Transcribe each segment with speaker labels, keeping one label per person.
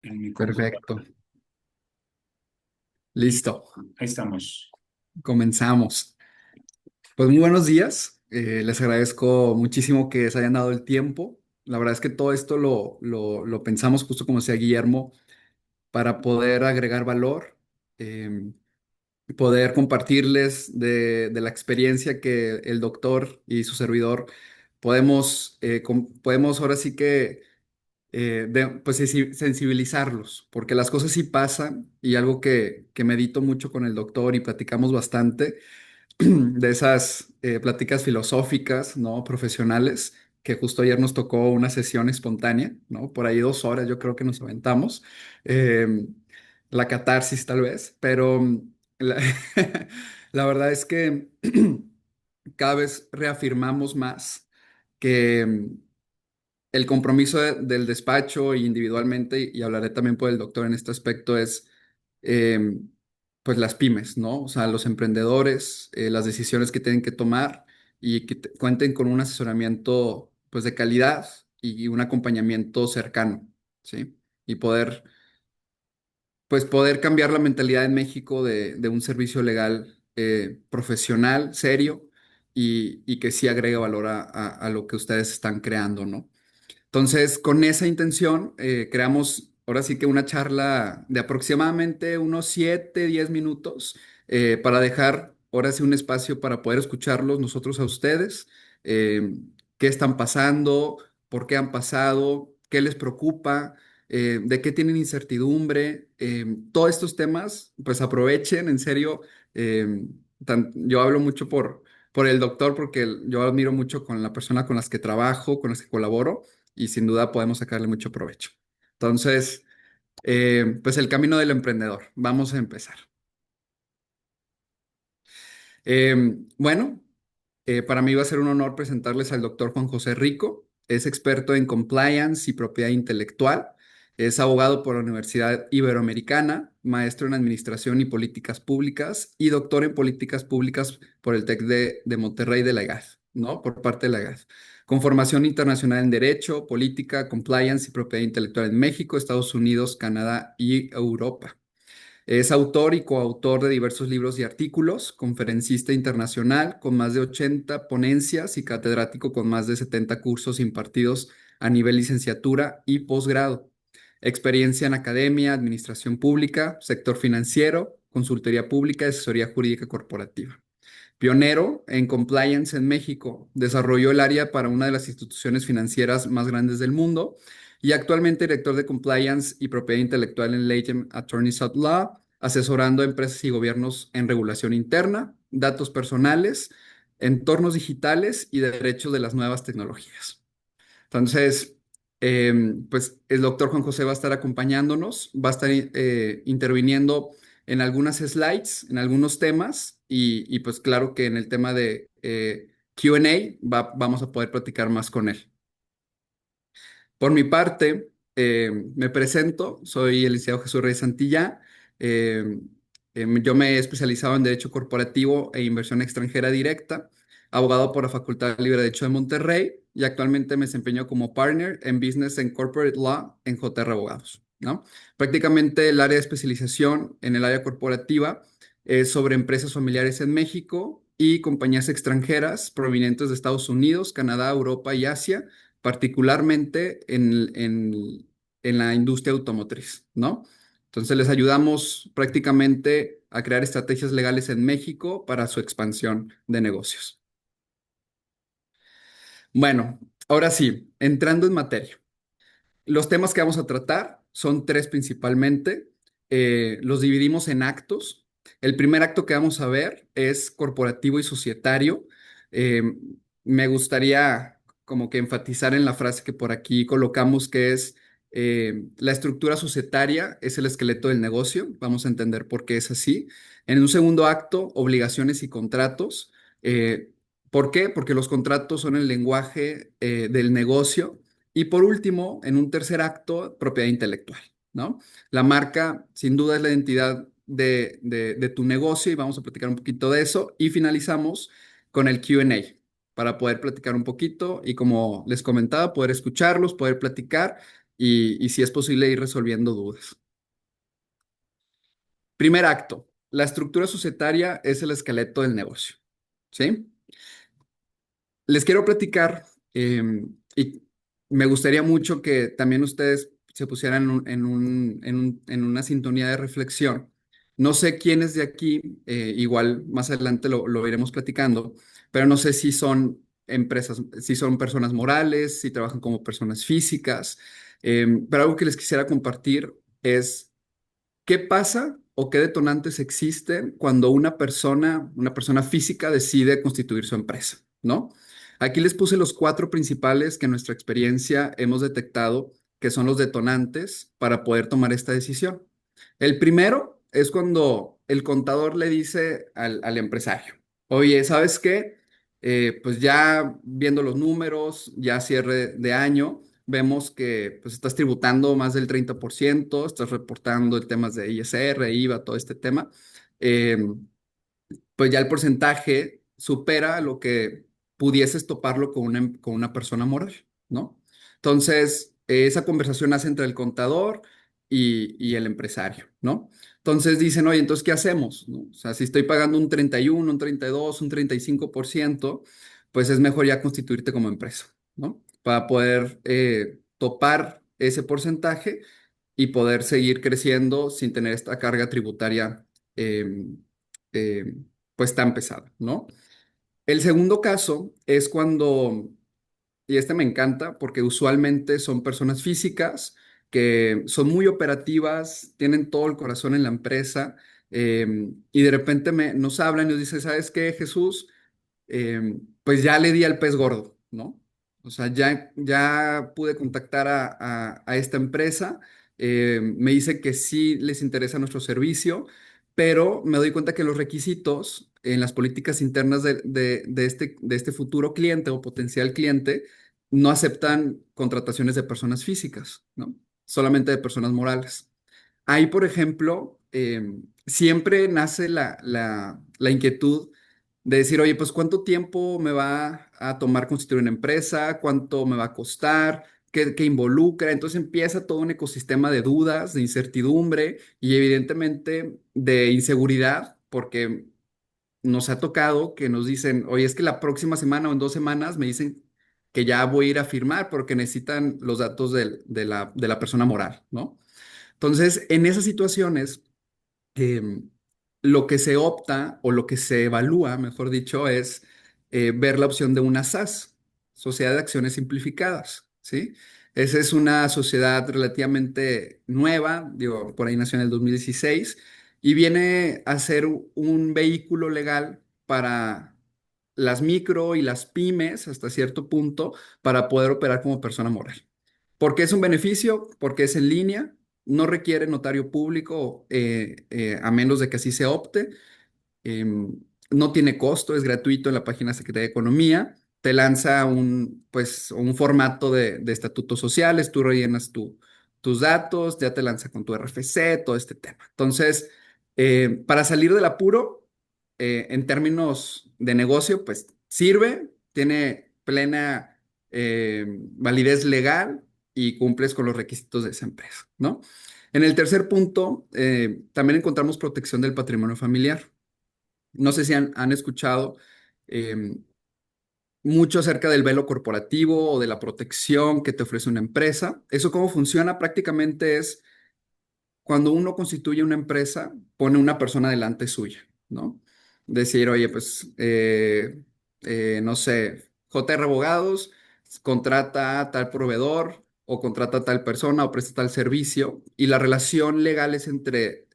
Speaker 1: en mi
Speaker 2: Perfecto.
Speaker 1: computadora.
Speaker 2: Listo.
Speaker 1: Ahí estamos.
Speaker 2: Comenzamos. Pues muy buenos días. Les agradezco muchísimo que se hayan dado el tiempo. La verdad es que todo esto lo pensamos justo como decía Guillermo, para poder agregar valor, eh, poder compartirles de la experiencia que el doctor y su servidor podemos ahora sí que pues sensibilizarlos, porque las cosas sí pasan y algo que medito mucho con el doctor y platicamos bastante de esas pláticas filosóficas, ¿no? Profesionales, que justo ayer nos tocó una sesión espontánea, ¿no? Por ahí 2 horas yo creo que nos aventamos. eh, la catarsis tal vez, pero la, la verdad es que cada vez reafirmamos más que el compromiso del despacho e individualmente, y hablaré también por el doctor en este aspecto, es eh, pues las pymes, ¿no? O sea, los emprendedores, las decisiones que tienen que tomar y que cuenten con un asesoramiento pues de calidad y un acompañamiento cercano, ¿sí? Y poder cambiar la mentalidad en México de un servicio legal profesional, serio y que sí agregue valor a lo que ustedes están creando, ¿no? Entonces, con esa intención, creamos ahora sí que una charla de aproximadamente unos 7, 10 minutos para dejar ahora sí un espacio para poder escucharlos nosotros a ustedes, eh, qué están pasando, por qué han pasado, qué les preocupa, de qué tienen incertidumbre. Todos estos temas, pues aprovechen, en serio. Yo hablo mucho por el doctor porque yo admiro mucho con la persona con las que trabajo, con las que colaboro y sin duda podemos sacarle mucho provecho. Entonces, pues el camino del emprendedor. Vamos a empezar. Bueno, para mí va a ser un honor presentarles al doctor Juan José Rico. Es experto en compliance y propiedad intelectual. Es abogado por la Universidad Iberoamericana, maestro en Administración y Políticas Públicas y doctor en Políticas Públicas por el TEC de Monterrey de la EGAD, ¿no? Por parte de la EGAD. Con formación internacional en Derecho, Política, Compliance y Propiedad Intelectual en México, Estados Unidos, Canadá y Europa. Es autor y coautor de diversos libros y artículos, conferencista internacional con más de 80 ponencias y catedrático con más de 70 cursos impartidos a nivel licenciatura y posgrado. Experiencia en academia, administración pública, sector financiero, consultoría pública y asesoría jurídica corporativa. Pionero en compliance en México, desarrolló el área para una de las instituciones financieras más grandes del mundo y actualmente director de compliance y propiedad intelectual en Latham Attorneys at Law, asesorando a empresas y gobiernos en regulación interna, datos personales, entornos digitales y derechos de las nuevas tecnologías. Entonces, pues el doctor Juan José va a estar acompañándonos, va a estar interviniendo en algunas slides, en algunos temas y pues claro que en el tema de Q&A vamos a poder platicar más con él. Por mi parte, me presento, soy el licenciado Jesús Reyes Santillá. eh, yo me he especializado en Derecho Corporativo e Inversión Extranjera Directa, abogado por la Facultad Libre de Derecho de Monterrey y actualmente me desempeño como partner en Business and Corporate Law en JR Abogados, ¿no? Prácticamente el área de especialización en el área corporativa es sobre empresas familiares en México y compañías extranjeras provenientes de Estados Unidos, Canadá, Europa y Asia particularmente en la industria automotriz, ¿no? Entonces les ayudamos prácticamente a crear estrategias legales en México para su expansión de negocios. Bueno, ahora sí, entrando en materia. Los temas que vamos a tratar son tres principalmente. Los dividimos en actos. El primer acto que vamos a ver es corporativo y societario. Eh, Me gustaría como que enfatizar en la frase que por aquí colocamos, que es la estructura societaria es el esqueleto del negocio. Vamos a entender por qué es así. En un segundo acto, obligaciones y contratos. Eh, ¿Por qué? Porque los contratos son el lenguaje del negocio y por último, en un tercer acto, propiedad intelectual, ¿no? La marca, sin duda, es la identidad de tu negocio y vamos a platicar un poquito de eso. Y finalizamos con el Q&A para poder platicar un poquito y como les comentaba, poder escucharlos, poder platicar. y si es posible ir resolviendo dudas. Primer acto, la estructura societaria es el esqueleto del negocio, ¿sí? Les quiero platicar y me gustaría mucho que también ustedes se pusieran en una sintonía de reflexión. No sé quiénes de aquí, igual más adelante lo iremos platicando, pero no sé si son empresas, si son personas morales, si trabajan como personas físicas, pero algo que les quisiera compartir es ¿qué pasa o qué detonantes existen cuando una persona física decide constituir su empresa, ¿no? Aquí les puse los cuatro principales que en nuestra experiencia hemos detectado que son los detonantes para poder tomar esta decisión. El primero es cuando el contador le dice al empresario, oye, ¿sabes qué? Pues ya viendo los números, ya cierre de año, vemos que pues, estás tributando más del 30%, estás reportando el temas de ISR, IVA, todo este tema. Eh, pues ya el porcentaje supera lo que pudieses toparlo con una persona moral, ¿no? Entonces, esa conversación nace entre el contador y el empresario, ¿no? Entonces dicen, oye, entonces, ¿qué hacemos? ¿No? O sea, si estoy pagando un 31, un 32, un 35%, pues es mejor ya constituirte como empresa, ¿no? Para poder topar ese porcentaje y poder seguir creciendo sin tener esta carga tributaria eh, eh, pues tan pesada, ¿no? El segundo caso es cuando, y este me encanta porque usualmente son personas físicas que son muy operativas, tienen todo el corazón en la empresa y de repente nos hablan y nos dicen, ¿sabes qué, Jesús? Pues ya le di al pez gordo, ¿no? O sea, ya pude contactar a esta empresa, me dice que sí les interesa nuestro servicio, pero me doy cuenta que los requisitos en las políticas internas de este futuro cliente o potencial cliente no aceptan contrataciones de personas físicas, ¿no? Solamente de personas morales. Ahí, por ejemplo, siempre nace la inquietud de decir, oye, pues ¿cuánto tiempo me va a tomar constituir una empresa? ¿Cuánto me va a costar? ¿Qué involucra? Entonces empieza todo un ecosistema de dudas, de incertidumbre y evidentemente de inseguridad, porque nos ha tocado que nos dicen, oye, es que la próxima semana o en 2 semanas me dicen que ya voy a ir a firmar porque necesitan los datos de la persona moral, ¿no? Entonces, en esas situaciones, eh, lo que se opta o lo que se evalúa, mejor dicho, es ver la opción de una SAS, Sociedad de Acciones Simplificadas, ¿sí? Esa es una sociedad relativamente nueva, digo, por ahí nació en el 2016 y viene a ser un vehículo legal para las micro y las pymes hasta cierto punto para poder operar como persona moral. ¿Por qué es un beneficio? Porque es en línea, no requiere notario público a menos de que así se opte. No tiene costo, es gratuito en la página de Secretaría de Economía. Te lanza pues, un formato de estatutos sociales, tú rellenas tus datos, ya te lanza con tu RFC, todo este tema. Entonces, para salir del apuro, en términos de negocio, pues sirve, tiene plena validez legal y cumples con los requisitos de esa empresa, ¿no? En el tercer punto, también encontramos protección del patrimonio familiar. No sé si han escuchado eh, mucho acerca del velo corporativo o de la protección que te ofrece una empresa. Eso cómo funciona prácticamente es cuando uno constituye una empresa, pone una persona delante suya, ¿no? Decir, oye, pues, no sé, JR Abogados contrata a tal proveedor o contrata a tal persona o presta tal servicio y la relación legal es entre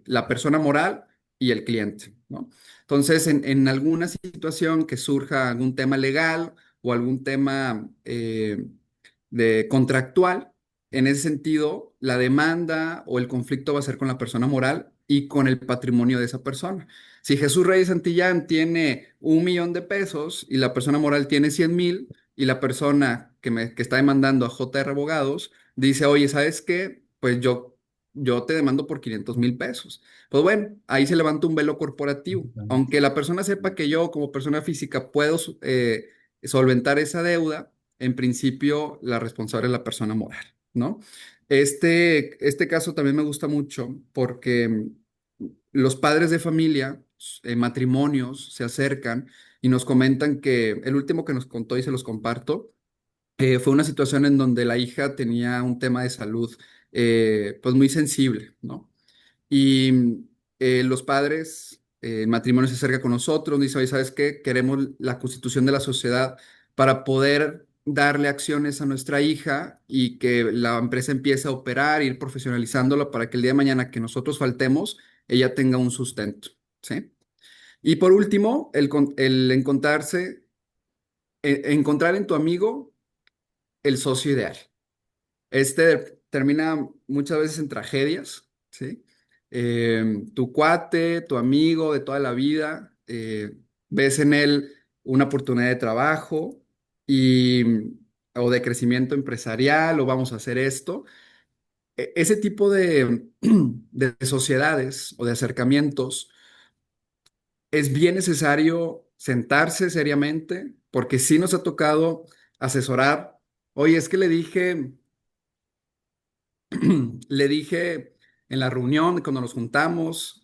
Speaker 2: la persona moral y el cliente, ¿no? Entonces, en alguna situación que surja algún tema legal o algún tema de contractual, en ese sentido, la demanda o el conflicto va a ser con la persona moral y con el patrimonio de esa persona. Si Jesús Reyes Santillán tiene 1 millón de pesos y la persona moral tiene 100,000 y la persona que está demandando a JR Abogados dice, oye, ¿sabes qué? Pues yo te demando por 500,000 pesos. Pues bueno, ahí se levanta un velo corporativo. Aunque la persona sepa que yo como persona física puedo solventar esa deuda, en principio la responsable es la persona moral. ¿no? Este caso también me gusta mucho porque los padres de familia, matrimonios, se acercan y nos comentan que el último que nos contó y se los comparto, fue una situación en donde la hija tenía un tema de salud pues muy sensible, ¿no? Y los padres, el matrimonio se acerca con nosotros, dice, oye, ¿sabes qué? Queremos la constitución de la sociedad para poder darle acciones a nuestra hija y que la empresa empiece a operar, ir profesionalizándola para que el día de mañana que nosotros faltemos, ella tenga un sustento, ¿sí? Y por último, el encontrarse, encontrar en tu amigo el socio ideal. Termina muchas veces en tragedias, ¿sí? Tu cuate, tu amigo de toda la vida, ves en él una oportunidad de trabajo y, o de crecimiento empresarial, o vamos a hacer esto. Ese tipo de sociedades o de acercamientos es bien necesario sentarse seriamente, porque sí nos ha tocado asesorar. Oye, es que le dije. Le dije en la reunión, cuando nos juntamos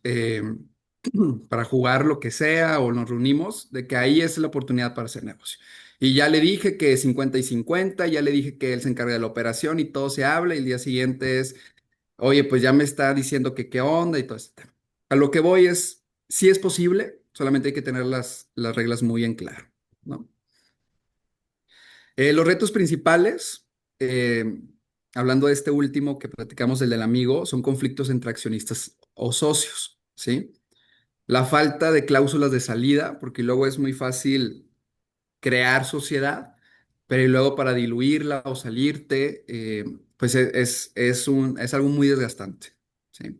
Speaker 2: para jugar lo que sea o nos reunimos, de que ahí es la oportunidad para hacer negocio. Y ya le dije que 50 y 50, ya le dije que él se encarga de la operación y todo se habla y el día siguiente es, oye, pues ya me está diciendo que qué onda y todo este tema. A lo que voy es, sí es posible, solamente hay que tener las reglas muy en claro, ¿no? Los retos principales, hablando de este último que platicamos, el del amigo, son conflictos entre accionistas o socios, ¿sí? La falta de cláusulas de salida, porque luego es muy fácil crear sociedad, pero y luego para diluirla o salirte, pues es algo muy desgastante, ¿sí?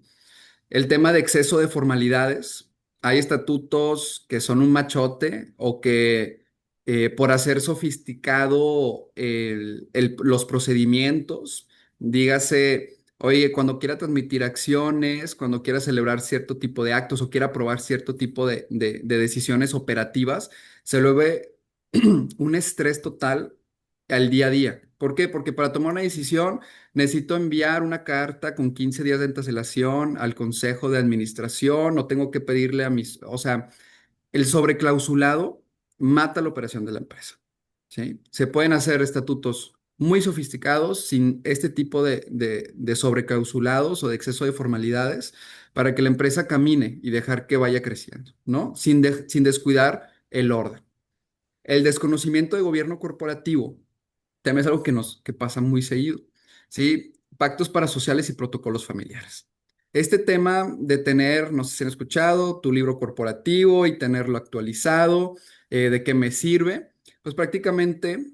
Speaker 2: El tema de exceso de formalidades. Hay estatutos que son un machote o que por hacer sofisticado los procedimientos, dígase, oye, cuando quiera transmitir acciones, cuando quiera celebrar cierto tipo de actos o quiera aprobar cierto tipo de decisiones operativas, se lo ve un estrés total al día a día. ¿Por qué? Porque para tomar una decisión necesito enviar una carta con 15 días de antecelación al consejo de administración o tengo que pedirle a mis, o sea, el sobreclausulado mata la operación de la empresa, ¿sí? Se pueden hacer estatutos muy sofisticados sin este tipo de sobreclausulados o de exceso de formalidades para que la empresa camine y dejar que vaya creciendo, ¿no? Sin descuidar el orden. El desconocimiento de gobierno corporativo también es algo que pasa muy seguido, ¿sí? Pactos parasociales y protocolos familiares. Este tema de tener, no sé si han escuchado, tu libro corporativo y tenerlo actualizado, ¿de qué me sirve? Pues prácticamente,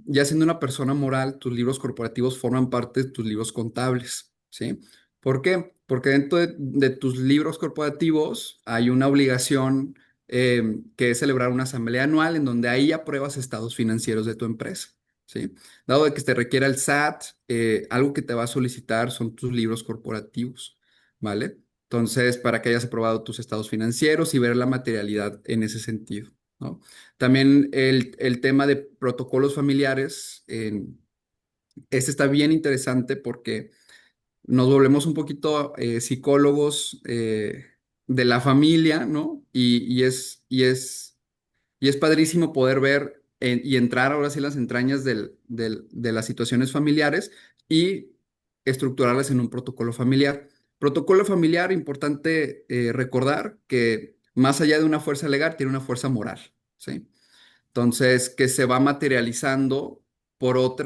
Speaker 2: ya siendo una persona moral, tus libros corporativos forman parte de tus libros contables, ¿sí? ¿Por qué? Porque dentro de tus libros corporativos hay una obligación que es celebrar una asamblea anual en donde ahí apruebas estados financieros de tu empresa. ¿Sí? Dado de que te requiera el SAT, algo que te va a solicitar son tus libros corporativos, ¿vale? Entonces, para que hayas aprobado tus estados financieros y ver la materialidad en ese sentido, ¿no? También el tema de protocolos familiares, este está bien interesante porque nos volvemos un poquito psicólogos de la familia, ¿no? Y es padrísimo poder ver y entrar ahora sí en las entrañas de las situaciones familiares y estructurarlas en un protocolo familiar. Protocolo familiar, importante recordar que más allá de una fuerza legal, tiene una fuerza moral, ¿sí? Entonces, que se va materializando por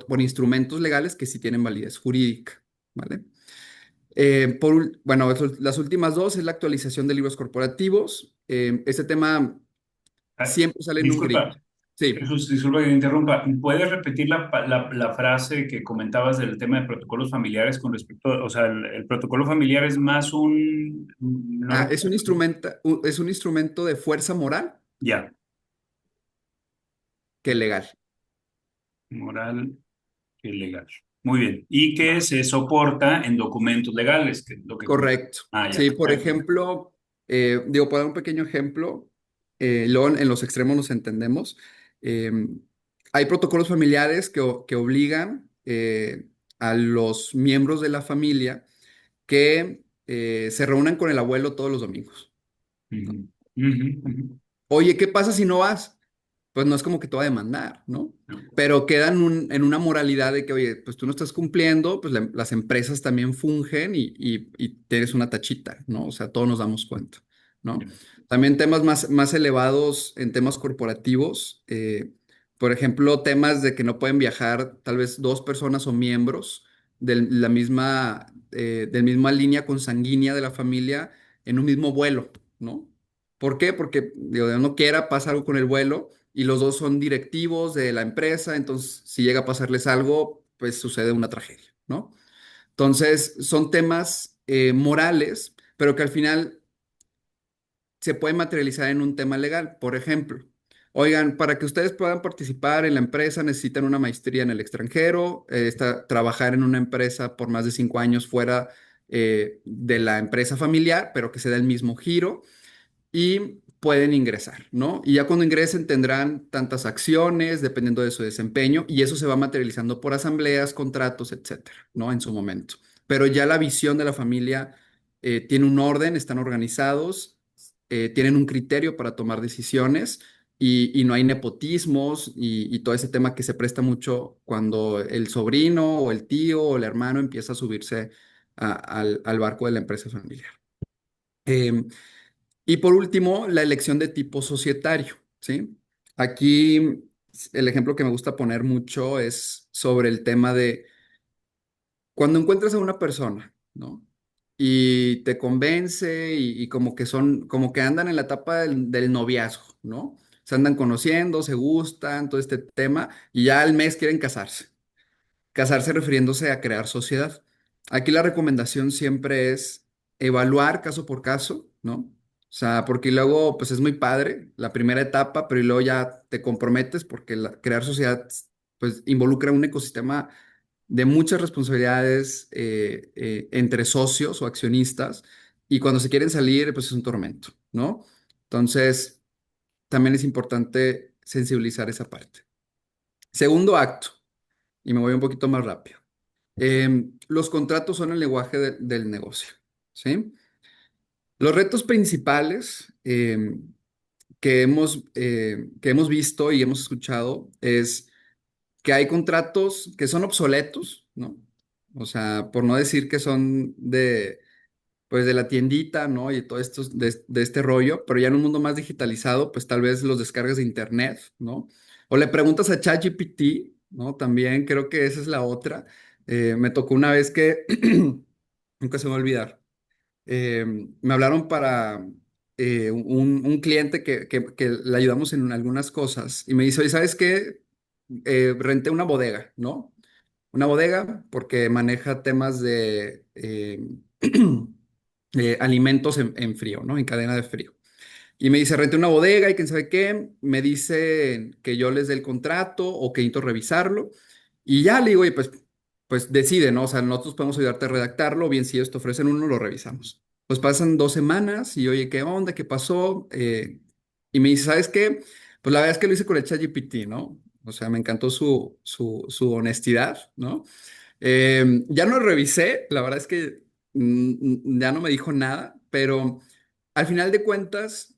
Speaker 2: por instrumentos legales que sí tienen validez jurídica, ¿vale? Bueno, las últimas dos es la actualización de libros corporativos. Este tema
Speaker 1: Ah,
Speaker 2: siempre sale en un grito.
Speaker 1: disculpa,
Speaker 2: Sí.
Speaker 1: Jesús, disculpa que te interrumpa. ¿Puedes repetir la frase que comentabas del tema de protocolos familiares con respecto, o sea, el protocolo familiar es más un, no lo,
Speaker 2: Es un instrumento de fuerza moral
Speaker 1: ya,
Speaker 2: que legal.
Speaker 1: moral y legal. Muy bien. Y que
Speaker 2: Va.
Speaker 1: se soporta en documentos legales, que es lo que comentabas.
Speaker 2: Correcto.
Speaker 1: Ah, ya,
Speaker 2: Sí, por
Speaker 1: perfecto.
Speaker 2: ejemplo, digo, para dar un pequeño ejemplo, luego en los extremos nos entendemos. eh, Hay protocolos familiares que obligan a los miembros de la familia que se reúnan con el abuelo todos los domingos, ¿no?
Speaker 1: Ujú, ujú, ujú.
Speaker 2: Oye, ¿qué pasa si no vas? Pues no es como que te va a demandar, ¿no?
Speaker 1: No.
Speaker 2: Pero queda en una moralidad de que, oye, pues tú no estás cumpliendo, pues las empresas también fungen y tienes una tachita, ¿no? O sea, todos nos damos cuenta, ¿no? También temas más elevados en temas corporativos, por ejemplo, temas de que no pueden viajar tal vez dos personas o miembros de del misma línea consanguínea de la familia en un mismo vuelo, ¿no? ¿Por qué? Porque, digo, de no quiera, pasa algo con el vuelo y los dos son directivos de la empresa, entonces si llega a pasarles algo, pues sucede una tragedia, ¿no? Entonces, son temas morales, pero que al final se pueden materializar en un tema legal. Por ejemplo, oigan, para que ustedes puedan participar en la empresa necesitan una maestría en el extranjero, trabajar en una empresa por más de 5 años fuera de la empresa familiar, pero que se da el mismo giro y pueden ingresar, ¿no? Y ya cuando ingresen tendrán tantas acciones dependiendo de su desempeño y eso se va materializando por asambleas, contratos, etcétera, ¿no? En su momento. Pero ya la visión de la familia tiene un orden, están organizados, tienen un criterio para tomar decisiones y no hay nepotismos y todo ese tema que se presta mucho cuando el sobrino o el tío o el hermano empieza a subirse al barco de la empresa familiar. Em, y por último, la elección de tipo societario, ¿sí? Aquí el ejemplo que me gusta poner mucho es sobre el tema de cuando encuentras a una persona, ¿no? Y te convence y como que andan en la etapa del noviazgo, ¿no? Se andan conociendo, se gustan, todo este tema, y ya al mes quieren casarse. Casarse refiriéndose a crear sociedad. Aquí la recomendación siempre es evaluar caso por caso, ¿no? O sea, porque luego, pues es muy padre la primera etapa, pero y luego ya te comprometes porque crear sociedad, pues involucra un ecosistema de muchas responsabilidades entre socios o accionistas y cuando se quieren salir, pues es un tormento, ¿no? Entonces, también es importante sensibilizar esa parte. Segundo acto, y me voy un poquito más rápido. Los contratos son el lenguaje del negocio, ¿sí? Los retos principales que hemos visto y hemos escuchado es que hay contratos que son obsoletos, ¿no? O sea, por no decir que son pues de la tiendita, ¿no? Y todo esto de este rollo, pero ya en un mundo más digitalizado, pues tal vez los descargas de internet, ¿no? O le preguntas a ChatGPT, ¿no? También creo que esa es la otra. Me tocó una vez que, nunca se me va a olvidar, eh, me hablaron para un cliente que le ayudamos en algunas cosas y me dice, oye, ¿sabes qué? Renté una bodega, ¿no? Una bodega porque maneja temas de alimentos en frío, ¿no? En cadena de frío. Y me dice, renté una bodega y quién sabe qué. Me dice que yo les dé el contrato o que necesito revisarlo. Y ya le digo, oye, pues decide, ¿no? O sea, nosotros podemos ayudarte a redactarlo, o bien si ellos te ofrecen uno, lo revisamos. Pues pasan 2 semanas y oye, ¿qué onda? ¿Qué pasó? Y me dice, ¿sabes qué? Pues la verdad es que lo hice con el ChatGPT, ¿no? O sea, me encantó su honestidad, ¿no? Ya no revisé, la verdad es que ya no me dijo nada, pero al final de cuentas,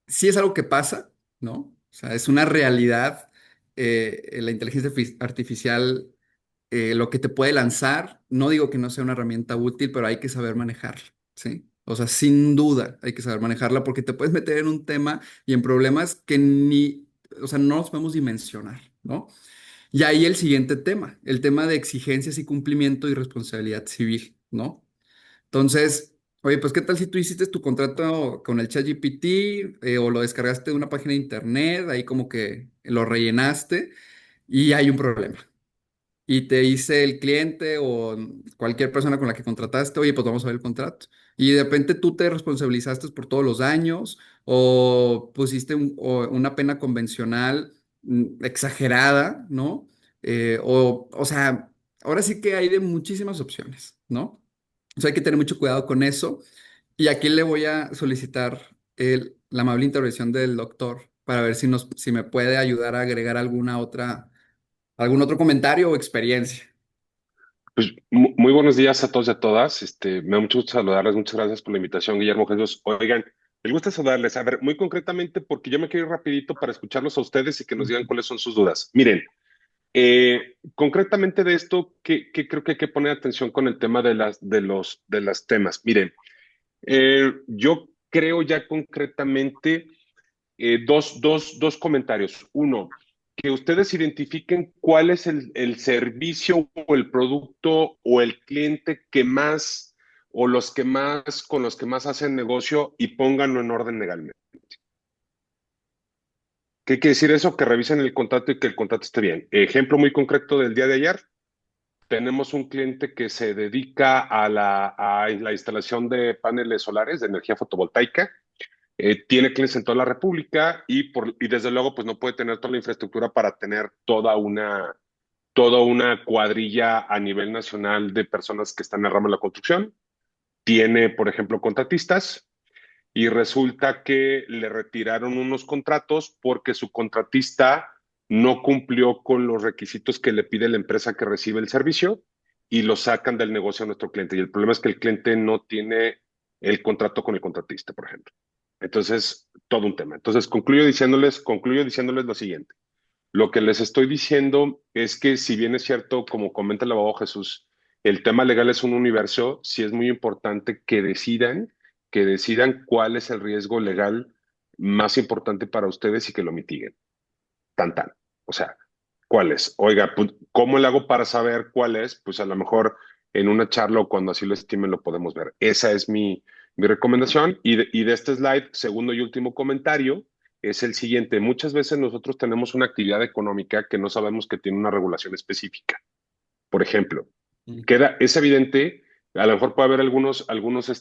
Speaker 2: sí es algo que pasa, ¿no? O sea, es una realidad. La inteligencia artificial, lo que te puede lanzar, no digo que no sea una herramienta útil, pero hay que saber manejarla, ¿sí? O sea, sin duda hay que saber manejarla porque te puedes meter en un tema y en problemas que o sea, no los podemos dimensionar, ¿no? Y ahí el siguiente tema, el tema de exigencias y cumplimiento y responsabilidad civil, ¿no? Entonces, oye, pues ¿qué tal si tú hiciste tu contrato con el ChatGPT o lo descargaste de una página de internet, ahí como que lo rellenaste y hay un problema? Y te dice el cliente o cualquier persona con la que contrataste, oye, pues vamos a ver el contrato. Y de repente tú te responsabilizaste por todos los daños o pusiste o una pena convencional exagerada, ¿no? O sea, ahora sí que hay de muchísimas opciones, ¿no? O sea, hay que tener mucho cuidado con eso. Y aquí le voy a solicitar la amable intervención del doctor para ver si me puede ayudar a agregar algún otro comentario o experiencia.
Speaker 3: Pues muy buenos días a todos y a todas. Me da mucho gusto saludarles. Muchas gracias por la invitación, Guillermo Jesús. Oigan, me gusta saludarles. A ver, muy concretamente, porque yo me quiero ir rapidito para escucharlos a ustedes y que nos digan
Speaker 2: Ujú.
Speaker 3: cuáles son sus dudas. Miren, concretamente de esto, ¿qué creo que hay que poner atención con el tema de las temas? Miren, yo creo ya concretamente dos comentarios. Uno, que ustedes identifiquen cuál es el servicio o el producto o el cliente que más o los que más con los que más hacen negocio y pónganlo en orden legalmente. ¿Qué quiere decir eso? Que revisen el contrato y que el contrato esté bien. Ejemplo muy concreto del día de ayer. Tenemos un cliente que se dedica a la instalación de paneles solares de energía fotovoltaica. Tiene clientes en toda la República y desde luego pues no puede tener toda la infraestructura para tener toda una cuadrilla a nivel nacional de personas que están en el ramo de la construcción. Tiene, por ejemplo, contratistas y resulta que le retiraron unos contratos porque su contratista no cumplió con los requisitos que le pide la empresa que recibe el servicio y lo sacan del negocio a nuestro cliente. Y el problema es que el cliente no tiene el contrato con el contratista, por ejemplo. Entonces, todo un tema. Entonces, concluyo diciéndoles lo siguiente. Lo que les estoy diciendo es que si bien es cierto, como comenta el abogado Jesús, el tema legal es un universo, sí es muy importante que decidan cuál es el riesgo legal más importante para ustedes y que lo mitiguen. Tan, tan. O sea, ¿cuál es? Oiga, pues, ¿cómo le hago para saber cuál es? Pues a lo mejor en una charla o cuando así lo estimen lo podemos ver. Esa es mi recomendación. Y de este slide, segundo y último comentario, es el siguiente. Muchas veces nosotros tenemos una actividad económica que no sabemos que tiene una regulación específica. Por ejemplo, es evidente, a lo mejor puede haber algunos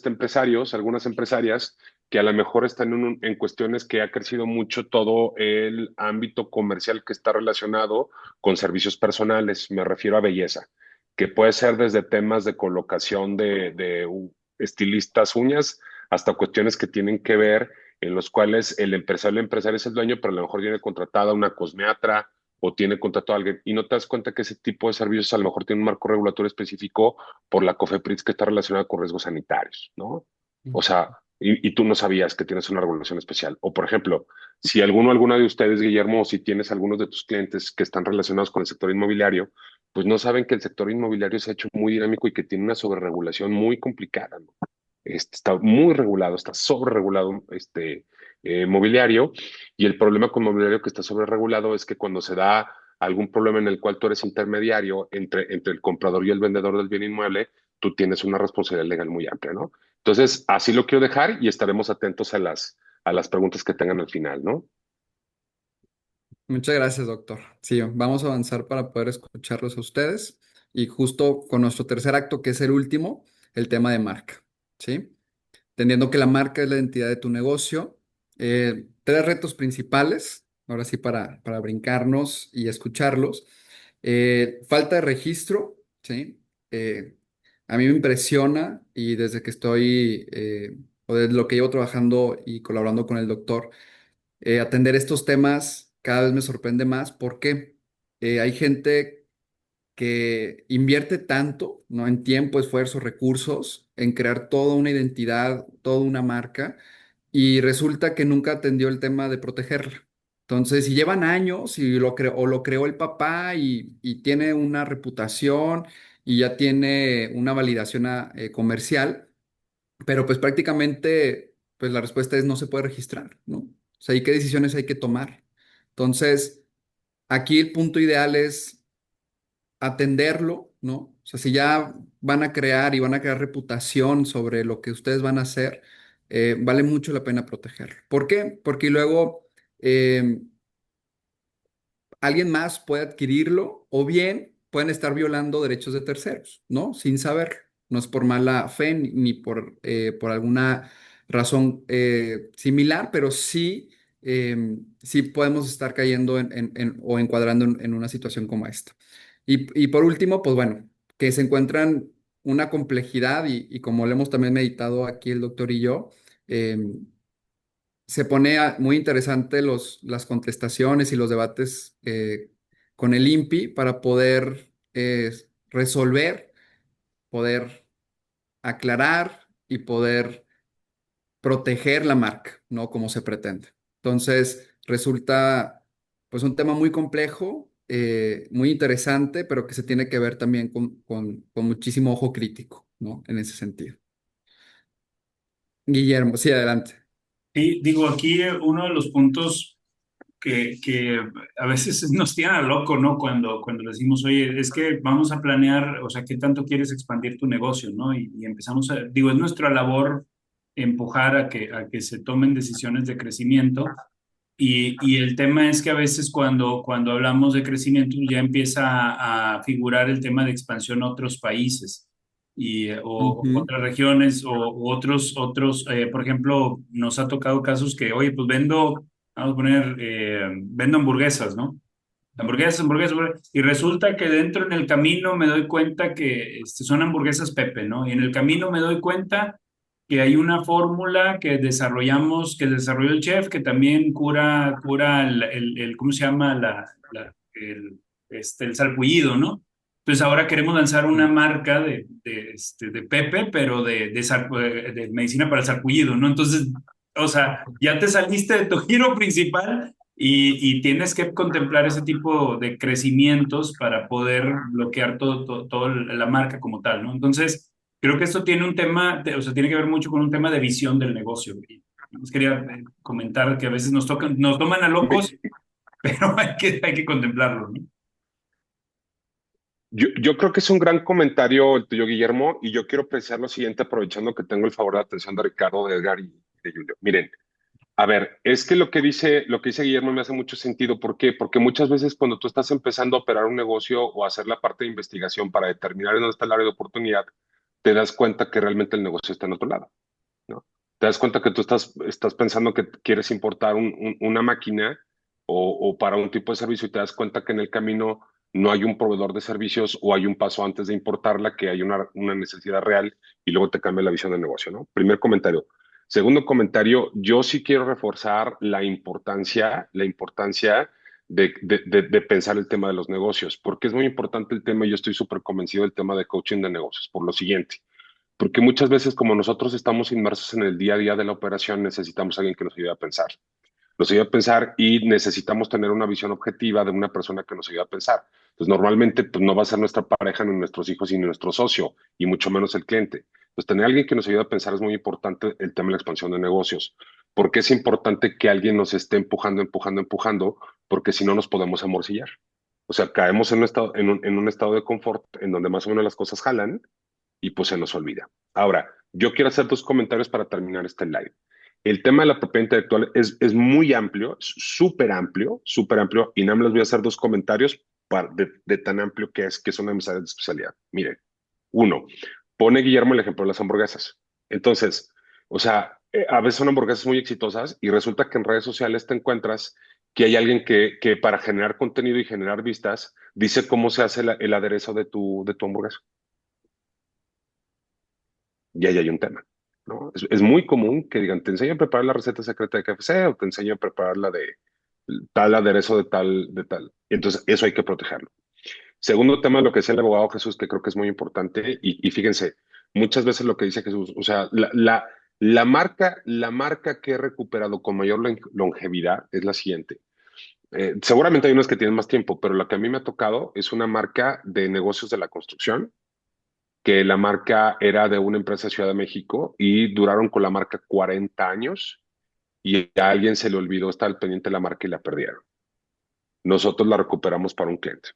Speaker 3: empresarios, algunas empresarias que a lo mejor están en cuestiones que ha crecido mucho todo el ámbito comercial que está relacionado con servicios personales. Me refiero a belleza, que puede ser desde temas de colocación de estilistas uñas hasta cuestiones que tienen que ver en los cuales el empresario es el dueño, pero a lo mejor tiene contratada una cosmeatra o tiene contrato a alguien y no te das cuenta que ese tipo de servicios a lo mejor tiene un marco regulatorio específico por la COFEPRIS que está relacionada con riesgos sanitarios, ¿no? O sea, y tú no sabías que tienes una regulación especial. O por ejemplo, si alguna de ustedes, Guillermo, o si tienes algunos de tus clientes que están relacionados con el sector inmobiliario, pues no saben que el sector inmobiliario se ha hecho muy dinámico y que tiene una sobreregulación muy complicada, ¿no? Está muy regulado, está sobreregulado mobiliario y el problema con mobiliario que está sobreregulado es que cuando se da algún problema en el cual tú eres intermediario entre el comprador y el vendedor del bien inmueble, tú tienes una responsabilidad legal muy amplia, ¿no? Entonces, así lo quiero dejar y estaremos atentos a las preguntas que tengan al final, ¿no?
Speaker 2: Muchas gracias, doctor. Sí, vamos a avanzar para poder escucharlos a ustedes y justo con nuestro tercer acto, que es el último, el tema de marca, ¿sí? Entendiendo que la marca es la identidad de tu negocio. Tres retos principales, ahora sí para brincarnos y escucharlos. Falta de registro, ¿sí? A mí me impresiona y desde que estoy, o desde lo que llevo trabajando y colaborando con el doctor, atender estos temas cada vez me sorprende más porque hay gente que invierte tanto, ¿no? En tiempo, esfuerzo, recursos, en crear toda una identidad, toda una marca, y resulta que nunca atendió el tema de protegerla. Entonces, si llevan años y o lo creó el papá y tiene una reputación y ya tiene una validación comercial, pero pues prácticamente pues la respuesta es no se puede registrar, ¿no? O sea, ¿y qué decisiones hay que tomar? Entonces, aquí el punto ideal es atenderlo, ¿no? O sea, si ya van a crear y van a crear reputación sobre lo que ustedes van a hacer, vale mucho la pena protegerlo. ¿Por qué? Porque luego eh, alguien más puede adquirirlo o bien pueden estar violando derechos de terceros, ¿no? Sin saber. No es por mala fe ni por alguna razón similar, pero sí, sí podemos estar cayendo o encuadrando en una situación como esta. Y por último, pues bueno, que se encuentran una complejidad y como lo hemos también meditado aquí el doctor y yo, em, se pone muy interesante las contestaciones y los debates con el INPI para poder resolver. poder aclarar y poder proteger la marca, ¿no? Como se pretende. Entonces, resulta pues un tema muy complejo, muy interesante, pero que se tiene que ver también con muchísimo ojo crítico, ¿no? En ese sentido. Guillermo, sí, adelante.
Speaker 1: Sí, digo, aquí uno de los puntos que a veces nos tiran a loco, ¿no? Cuando decimos, oye, es que vamos a planear, o sea, ¿qué tanto quieres expandir tu negocio, ¿no? Y empezamos a, digo, es nuestra labor empujar a que se tomen decisiones de crecimiento. Y el tema es que a veces cuando hablamos de crecimiento ya empieza a figurar el tema de expansión a otros países o
Speaker 2: Ujú.
Speaker 1: otras regiones o otros, por ejemplo, nos ha tocado casos que, oye, pues vamos a poner, vendo hamburguesas, ¿no? Hamburguesas, y resulta que dentro en el camino me doy cuenta que son hamburguesas Pepe, ¿no? Y en el camino me doy cuenta que hay una fórmula que desarrolló el chef, que también cura ¿cómo se llama? El salpullido, ¿no? Entonces ahora queremos lanzar una marca de Pepe, pero de medicina para el sarpullido, ¿no? Entonces, o sea, ya te saliste de tu giro principal y tienes que contemplar ese tipo de crecimientos para poder bloquear todo la marca como tal, ¿no? Entonces, creo que esto tiene un tema, o sea, tiene que ver mucho con un tema de visión del negocio. Y les quería comentar que a veces nos toman a locos,
Speaker 3: Mi-
Speaker 1: pero hay que contemplarlo, ¿no?
Speaker 3: yo creo que es un gran comentario el tuyo, Guillermo, y yo quiero apreciar lo siguiente, aprovechando que tengo el favor de atención de Ricardo, de Edgar y de Julio. Miren, a ver, es que lo que dice Guillermo me hace mucho sentido. ¿Por qué? Porque muchas veces cuando tú estás empezando a operar un negocio o a hacer la parte de investigación para determinar en dónde está el área de oportunidad, te das cuenta que realmente el negocio está en otro lado, ¿no? Te das cuenta que tú estás pensando que quieres importar una máquina o para un tipo de servicio y te das cuenta que en el camino no hay un proveedor de servicios o hay un paso antes de importarla, que hay una necesidad real y luego te cambia la visión del negocio, ¿no? Primer comentario. Segundo comentario, yo sí quiero reforzar la importancia de pensar el tema de los negocios, porque es muy importante el tema y yo estoy súper convencido del tema de coaching de negocios, por lo siguiente. Porque muchas veces, como nosotros estamos inmersos en el día a día de la operación, necesitamos a alguien que nos ayude a pensar. Nos ayude a pensar y necesitamos tener una visión objetiva de una persona que nos ayude a pensar. Entonces, normalmente, pues no va a ser nuestra pareja, ni nuestros hijos, ni nuestro socio, y mucho menos el cliente. Entonces, tener a alguien que nos ayude a pensar es muy importante el tema de la expansión de negocios. Porque es importante que alguien nos esté empujando, empujando, empujando, porque si no nos podemos amorcillar. O sea, caemos en un estado de confort en donde más o menos las cosas jalan y pues se nos olvida. Ahora, yo quiero hacer dos comentarios para terminar este live. El tema de la propiedad intelectual es muy amplio, es súper amplio, y nada más les voy a hacer dos comentarios de tan amplio que es una de mis áreas de especialidad. Miren, uno, pone Guillermo el ejemplo de las hamburguesas. Entonces, o sea, a veces son hamburguesas muy exitosas y resulta que en redes sociales te encuentras que hay alguien que para generar contenido y generar vistas dice cómo se hace el aderezo de tu hamburguesa. Y ahí hay un tema, ¿no? Es muy común que digan, te enseño a preparar la receta secreta de KFC o te enseño a preparar la de tal aderezo de tal, de tal. Y entonces eso hay que protegerlo. Segundo tema, lo que decía el abogado Jesús, que creo que es muy importante, y fíjense, muchas veces lo que dice Jesús, o sea, la marca que he recuperado con mayor longevidad es la siguiente. Seguramente hay unas que tienen más tiempo, pero la que a mí me ha tocado es una marca de negocios de la construcción, que la marca era de una empresa de Ciudad de México y duraron con la marca 40 años y a alguien se le olvidó estar al pendiente de la marca y la perdieron. Nosotros la recuperamos para un cliente.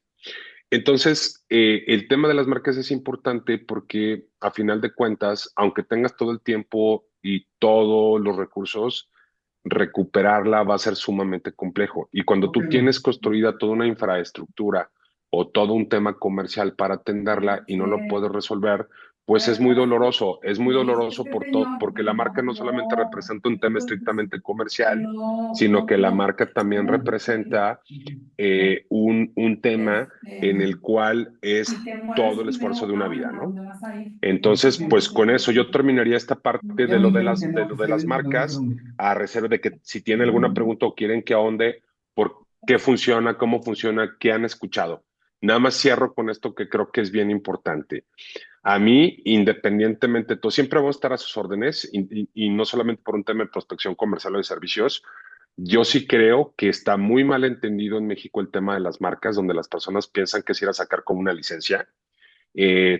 Speaker 3: Entonces, el tema de las marcas es importante porque a final de cuentas, aunque tengas todo el tiempo y todos los recursos, recuperarla va a ser sumamente complejo. Y cuando tú tienes construida toda una infraestructura o todo un tema comercial para atenderla y no lo puedes resolver, pues es muy doloroso porque la marca no solamente representa un tema estrictamente comercial, sino que la marca también representa un tema en el cual es todo el esfuerzo de una vida, ¿no? Entonces, pues con eso yo terminaría esta parte de lo de las marcas, a reserva de que si tienen alguna pregunta o quieren que ahonde por qué funciona, cómo funciona, qué han escuchado. Nada más cierro con esto que creo que es bien importante. A mí, independientemente, todo, siempre vamos a estar a sus órdenes y no solamente por un tema de prospección comercial o de servicios. Yo sí creo que está muy mal entendido en México el tema de las marcas, donde las personas piensan que es ir a sacar como una licencia.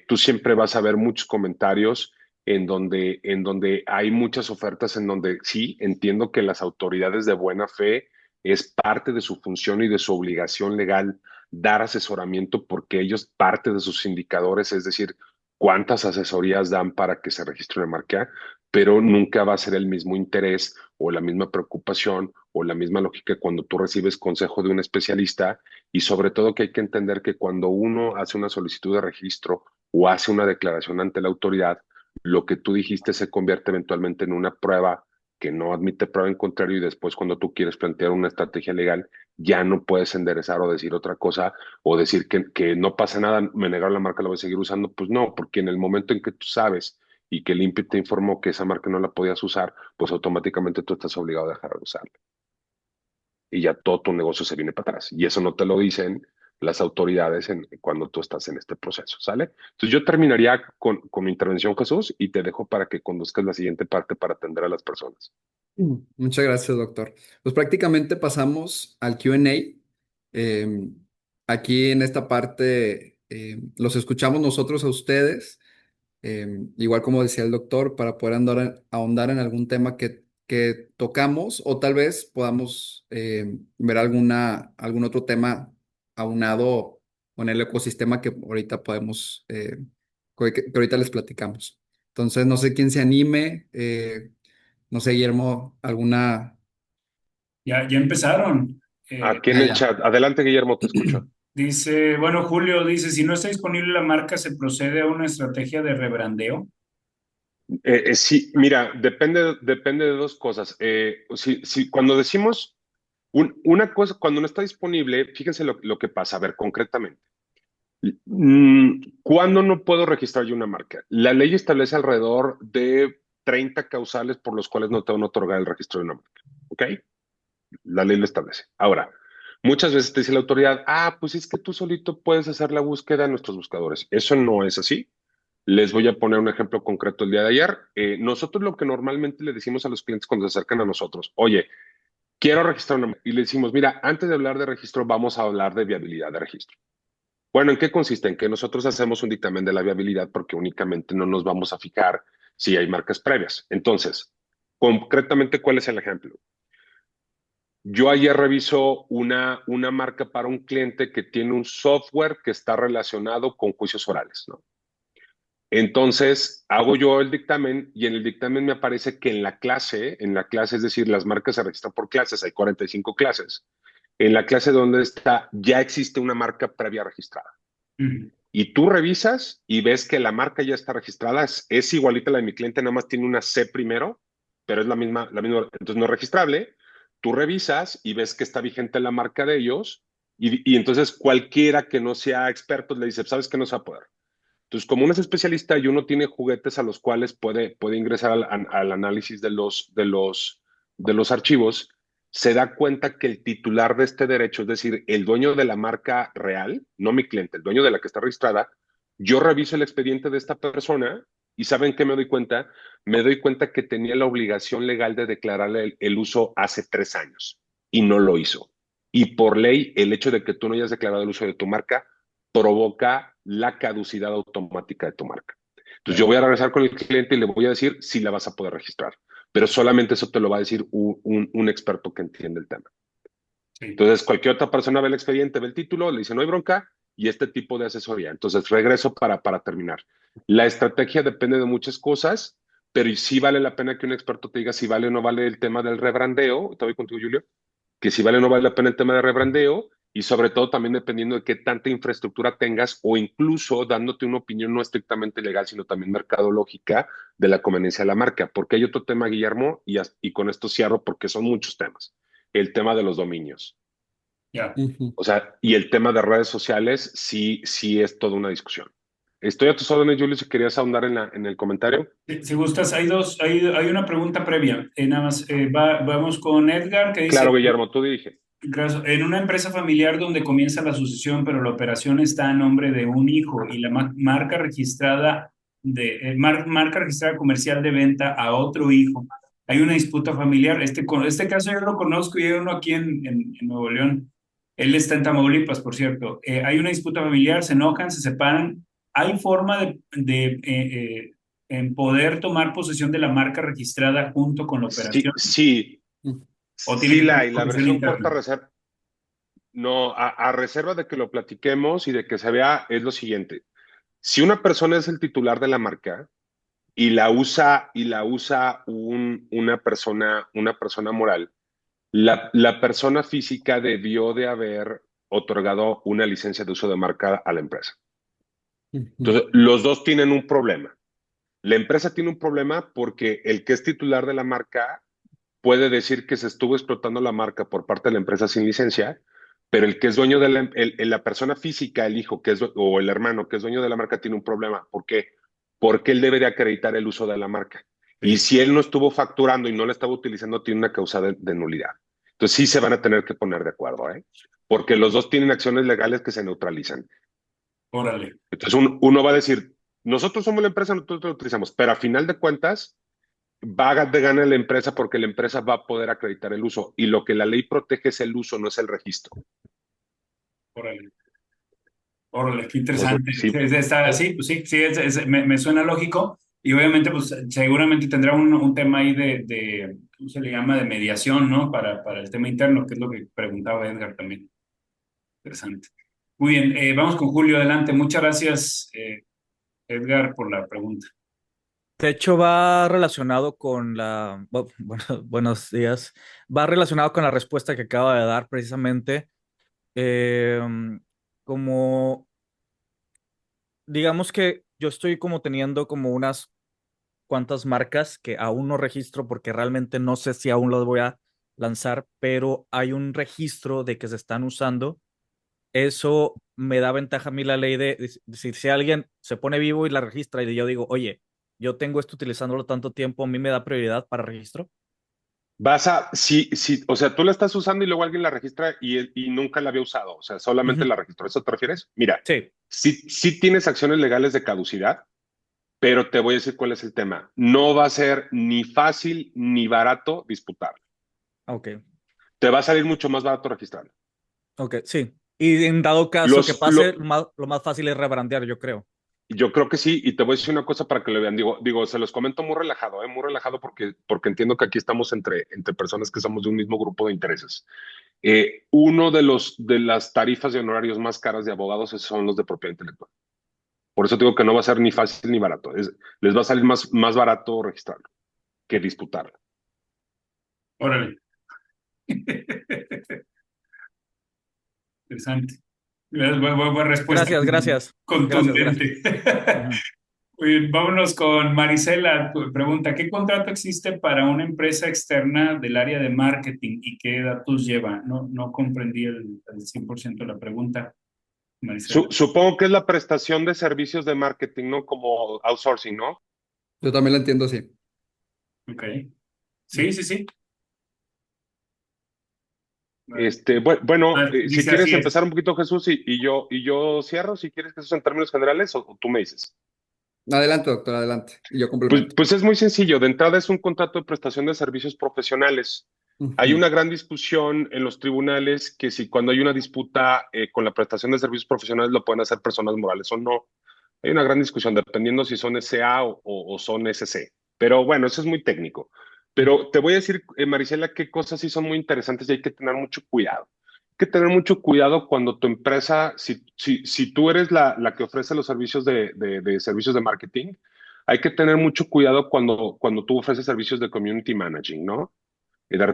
Speaker 3: Tú siempre vas a ver muchos comentarios en donde hay muchas ofertas, en donde sí, entiendo que las autoridades de buena fe es parte de su función y de su obligación legal dar asesoramiento porque ellos parte de sus indicadores, es decir, cuántas asesorías dan para que se registre una marca, pero nunca va a ser el mismo interés o la misma preocupación o la misma lógica cuando tú recibes consejo de un especialista y sobre todo que hay que entender que cuando uno hace una solicitud de registro o hace una declaración ante la autoridad, lo que tú dijiste se convierte eventualmente en una prueba que no admite prueba en contrario y después cuando tú quieres plantear una estrategia legal ya no puedes enderezar o decir otra cosa o decir que no pasa nada, me negaron la marca, la voy a seguir usando. Pues no, porque en el momento en que tú sabes y que el INPI te informó que esa marca no la podías usar, pues automáticamente tú estás obligado a dejar de usarla y ya todo tu negocio se viene para atrás. Y eso no te lo dicen las autoridades cuando tú estás en este proceso, ¿sale? Entonces yo terminaría con mi intervención, Jesús, y te dejo para que conduzcas la siguiente parte para atender a las personas.
Speaker 2: Muchas gracias, doctor. Pues prácticamente pasamos al Q&A. Eh, Aquí en esta parte los escuchamos nosotros a ustedes, igual como decía el doctor, para poder ahondar en algún tema que tocamos o tal vez podamos ver algún otro tema aunado con el ecosistema que ahorita podemos, que ahorita les platicamos. Entonces, no sé quién se anime. No sé, Guillermo, alguna...
Speaker 1: Ya empezaron.
Speaker 3: Aquí en
Speaker 2: Ah,
Speaker 3: el
Speaker 2: ya.
Speaker 3: chat, adelante, Guillermo, te escucho.
Speaker 1: Dice, bueno, Julio dice, si no está disponible la marca, ¿se procede a una estrategia de rebrandeo?
Speaker 3: Sí, mira, depende de dos cosas. Cuando decimos una cosa, cuando no está disponible, fíjense lo que pasa. A ver, concretamente. ¿Cuándo no puedo registrar yo una marca? La ley establece alrededor de 30 causales por los cuales no te van a otorgar el registro de una marca. ¿Ok? La ley lo establece. Ahora, muchas veces te dice la autoridad, pues es que tú solito puedes hacer la búsqueda en nuestros buscadores. Eso no es así. Les voy a poner un ejemplo concreto el día de ayer. Nosotros lo que normalmente le decimos a los clientes cuando se acercan a nosotros, oye, quiero registrar una marca. Y le decimos, mira, antes de hablar de registro, vamos a hablar de viabilidad de registro. Bueno, ¿en qué consiste? En que nosotros hacemos un dictamen de la viabilidad porque únicamente no nos vamos a fijar si hay marcas previas. Entonces, concretamente, ¿cuál es el ejemplo? Yo ayer reviso una marca para un cliente que tiene un software que está relacionado con juicios orales, ¿no? Entonces, hago yo el dictamen y en el dictamen me aparece que en la clase, es decir, las marcas se registran por clases, hay 45 clases. En la clase donde está, ya existe una marca previa registrada.
Speaker 1: Ujú.
Speaker 3: Y tú revisas y ves que la marca ya está registrada, es igualita a la de mi cliente, nada más tiene una C primero, pero es la misma, entonces no es registrable. Tú revisas y ves que está vigente la marca de ellos y entonces cualquiera que no sea experto le dice, ¿sabes qué no se va a poder? Entonces, como uno es especialista y uno tiene juguetes a los cuales puede ingresar al análisis de los archivos, se da cuenta que el titular de este derecho, es decir, el dueño de la marca real, no mi cliente, el dueño de la que está registrada, yo reviso el expediente de esta persona y ¿saben qué me doy cuenta? Me doy cuenta que tenía la obligación legal de declararle el uso hace 3 años y no lo hizo. Y por ley, el hecho de que tú no hayas declarado el uso de tu marca provoca la caducidad automática de tu marca. Entonces yo voy a regresar con el cliente y le voy a decir si la vas a poder registrar, pero solamente eso te lo va a decir un experto que entiende el tema.
Speaker 1: Sí.
Speaker 3: Entonces cualquier otra persona ve el expediente, ve el título, le dice no hay bronca y este tipo de asesoría. Entonces regreso para terminar. La estrategia depende de muchas cosas, pero sí vale la pena que un experto te diga si vale o no vale el tema del rebrandeo. ¿Te voy contigo, Julio? Que si vale o no vale la pena el tema de rebrandeo y sobre todo también dependiendo de qué tanta infraestructura tengas o incluso dándote una opinión no estrictamente legal, sino también mercadológica de la conveniencia de la marca. Porque hay otro tema, Guillermo, y con esto cierro porque son muchos temas. El tema de los dominios.
Speaker 1: Ya.
Speaker 2: Ujú.
Speaker 3: O sea, y el tema de redes sociales sí es toda una discusión. Estoy a tus órdenes, Julio, si querías ahondar en el comentario.
Speaker 1: Si gustas, hay una pregunta previa. Nada más, vamos con Edgar que dice,
Speaker 3: Claro, Guillermo, tú dirige.
Speaker 1: Claro, en una empresa familiar donde comienza la sucesión, pero la operación está a nombre de un hijo y la marca registrada marca registrada comercial de venta a otro hijo. Hay una disputa familiar. Este caso yo lo conozco y hay uno aquí en Nuevo León. Él está en Tamaulipas, por cierto. Hay una disputa familiar, se enojan, se separan. ¿Hay forma en poder tomar posesión de la marca registrada junto con la
Speaker 3: Sí,
Speaker 1: operación?
Speaker 3: sí,
Speaker 2: Mm.
Speaker 1: ¿O tiene
Speaker 3: sí
Speaker 1: que ser
Speaker 3: la hay. La
Speaker 1: posesión
Speaker 3: versión corta
Speaker 1: interna?
Speaker 3: reserva, no, a reserva de que lo platiquemos y de que se vea, es lo siguiente. Si una persona es el titular de la marca y la usa una persona moral, la persona física debió de haber otorgado una licencia de uso de marca a la empresa.
Speaker 2: Ujú.
Speaker 3: Entonces, los dos tienen un problema. La empresa tiene un problema porque el que es titular de la marca puede decir que se estuvo explotando la marca por parte de la empresa sin licencia, pero el que es dueño de la persona física, el hijo o el hermano que es dueño de la marca tiene un problema. ¿Por qué? Porque él debe de acreditar el uso de la marca. Y
Speaker 1: Sí.
Speaker 3: si él no estuvo facturando y no la estaba utilizando, tiene una causa de nulidad. Entonces sí se van a tener que poner de acuerdo, ¿eh? Porque los dos tienen acciones legales que se neutralizan.
Speaker 1: Órale.
Speaker 3: Entonces uno va a decir, nosotros somos la empresa, nosotros lo utilizamos, pero a final de cuentas va de gana la empresa porque la empresa va a poder acreditar el uso y lo que la ley protege es el uso, no es el registro.
Speaker 1: Órale. Órale, qué
Speaker 3: Entonces,
Speaker 1: interesante.
Speaker 3: sí,
Speaker 1: Está así, pues sí, sí, me suena lógico. Y obviamente, pues seguramente tendrá un tema ahí ¿cómo se le llama? De mediación, ¿no? Para el tema interno, que es lo que preguntaba Edgar también. Interesante. Muy bien, vamos con Julio, adelante. Muchas gracias, Edgar, por la pregunta.
Speaker 4: De hecho, va relacionado con bueno, buenos días. Va relacionado con la respuesta que acaba de dar precisamente. Eh, como, digamos que yo estoy como teniendo como unas cuantas marcas que aún no registro porque realmente no sé si aún las voy a lanzar, pero hay un registro de que se están usando. Eso me da ventaja a mí la ley si alguien se pone vivo y la registra y yo digo, oye, yo tengo esto utilizándolo tanto tiempo, a mí me da prioridad para registro.
Speaker 3: sí, o sea, tú la estás usando y luego alguien la registra y nunca la había usado, o sea, solamente
Speaker 4: Ujú.
Speaker 3: la registró. ¿A eso te refieres? Mira,
Speaker 4: Sí,
Speaker 3: sí tienes acciones legales de caducidad, pero te voy a decir cuál es el tema. No va a ser ni fácil ni barato disputar.
Speaker 4: ok,
Speaker 3: Te va a salir mucho más barato registrar.
Speaker 4: ok, sí. Y en dado caso que
Speaker 3: Los,
Speaker 4: pase,
Speaker 3: lo,
Speaker 4: lo más fácil es rebrandear, yo creo.
Speaker 3: Yo creo que sí, y te voy a decir una cosa para que lo vean. Se los comento muy relajado porque entiendo que aquí estamos entre personas que somos de un mismo grupo de intereses. Uno de las tarifas de honorarios más caras de abogados son los de propiedad intelectual. Por eso digo que no va a ser ni fácil ni barato. Les va a salir más barato registrarlo que disputarlo.
Speaker 1: Órale. Interesante. Buena respuesta
Speaker 4: Gracias, gracias. Gracias, gracias.
Speaker 1: contundente.
Speaker 4: Ujú.
Speaker 1: Muy bien, vámonos con Marisela. Tu pregunta, ¿qué contrato existe para una empresa externa del área de marketing y qué datos lleva? No comprendí el 100% de la pregunta, Marisela.
Speaker 3: Supongo que es la prestación de servicios de marketing, ¿no? Como outsourcing, ¿no?
Speaker 2: Yo también lo entiendo así.
Speaker 1: Ok. Sí, sí, sí.
Speaker 3: Bueno, si
Speaker 1: Dice
Speaker 3: quieres
Speaker 1: así es.
Speaker 3: empezar un poquito, Jesús, y yo cierro, si quieres que eso en términos generales, o tú me dices.
Speaker 2: Adelante, doctor, adelante. Y yo
Speaker 3: Pues,
Speaker 2: complemento.
Speaker 3: pues es muy sencillo. De entrada es un contrato de prestación de servicios profesionales. Hay
Speaker 2: Ujú.
Speaker 3: una gran discusión en los tribunales que si cuando hay una disputa con la prestación de servicios profesionales lo pueden hacer personas morales o no. Hay una gran discusión dependiendo si son SA o son SC. Pero bueno, eso es muy técnico. Pero te voy a decir, Marisela, qué cosas sí son muy interesantes y hay que tener mucho cuidado. Hay que tener mucho cuidado cuando tu empresa, si tú eres la que ofrece los servicios de servicios de marketing, hay que tener mucho cuidado cuando tú ofreces servicios de community managing, ¿no?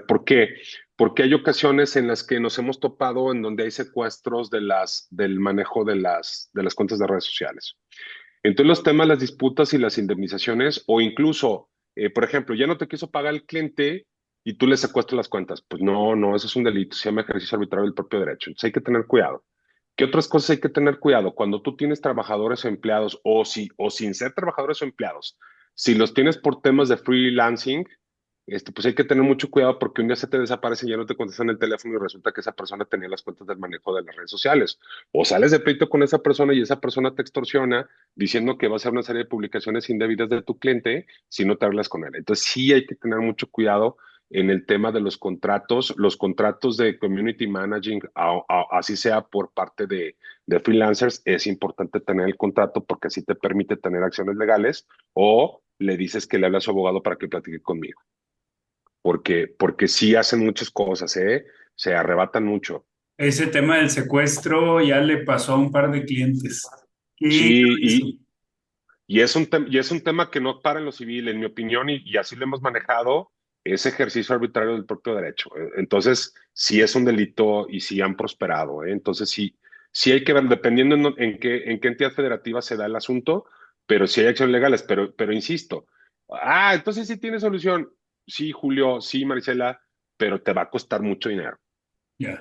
Speaker 3: ¿Por qué? Porque hay ocasiones en las que nos hemos topado en donde hay secuestros del manejo de las cuentas de redes sociales. Entonces, los temas, las disputas y las indemnizaciones, o incluso, por ejemplo, ya no te quiso pagar el cliente y tú le secuestras las cuentas. Pues no, eso es un delito, se llama ejercicio arbitrario del propio derecho. Entonces, hay que tener cuidado. ¿Qué otras cosas hay que tener cuidado? Cuando tú tienes trabajadores o empleados, o sin ser trabajadores o empleados, si los tienes por temas de freelancing, pues hay que tener mucho cuidado porque un día se te desaparece y ya no te contestan el teléfono y resulta que esa persona tenía las cuentas del manejo de las redes sociales. O sales de pleito con esa persona y esa persona te extorsiona diciendo que va a hacer una serie de publicaciones indebidas de tu cliente si no te hablas con él. Entonces sí hay que tener mucho cuidado en el tema de los contratos de community managing, así sea por parte de freelancers, es importante tener el contrato porque así te permite tener acciones legales o le dices que le habla a su abogado para que platique conmigo porque sí hacen muchas cosas, ¿eh? Se arrebatan mucho.
Speaker 1: Ese tema del secuestro ya le pasó a un par de clientes. ¿Qué
Speaker 3: Sí,
Speaker 1: hizo?
Speaker 3: y es un tema que no para en lo civil, en mi opinión, y así lo hemos manejado, es ejercicio arbitrario del propio derecho. Entonces, sí es un delito y sí han prosperado, ¿eh? Entonces, sí hay que ver, dependiendo en qué entidad federativa se da el asunto, pero sí hay acciones legales, pero insisto, entonces sí tiene solución. Sí, Julio, sí, Marisela, pero te va a costar mucho dinero.
Speaker 1: Ya,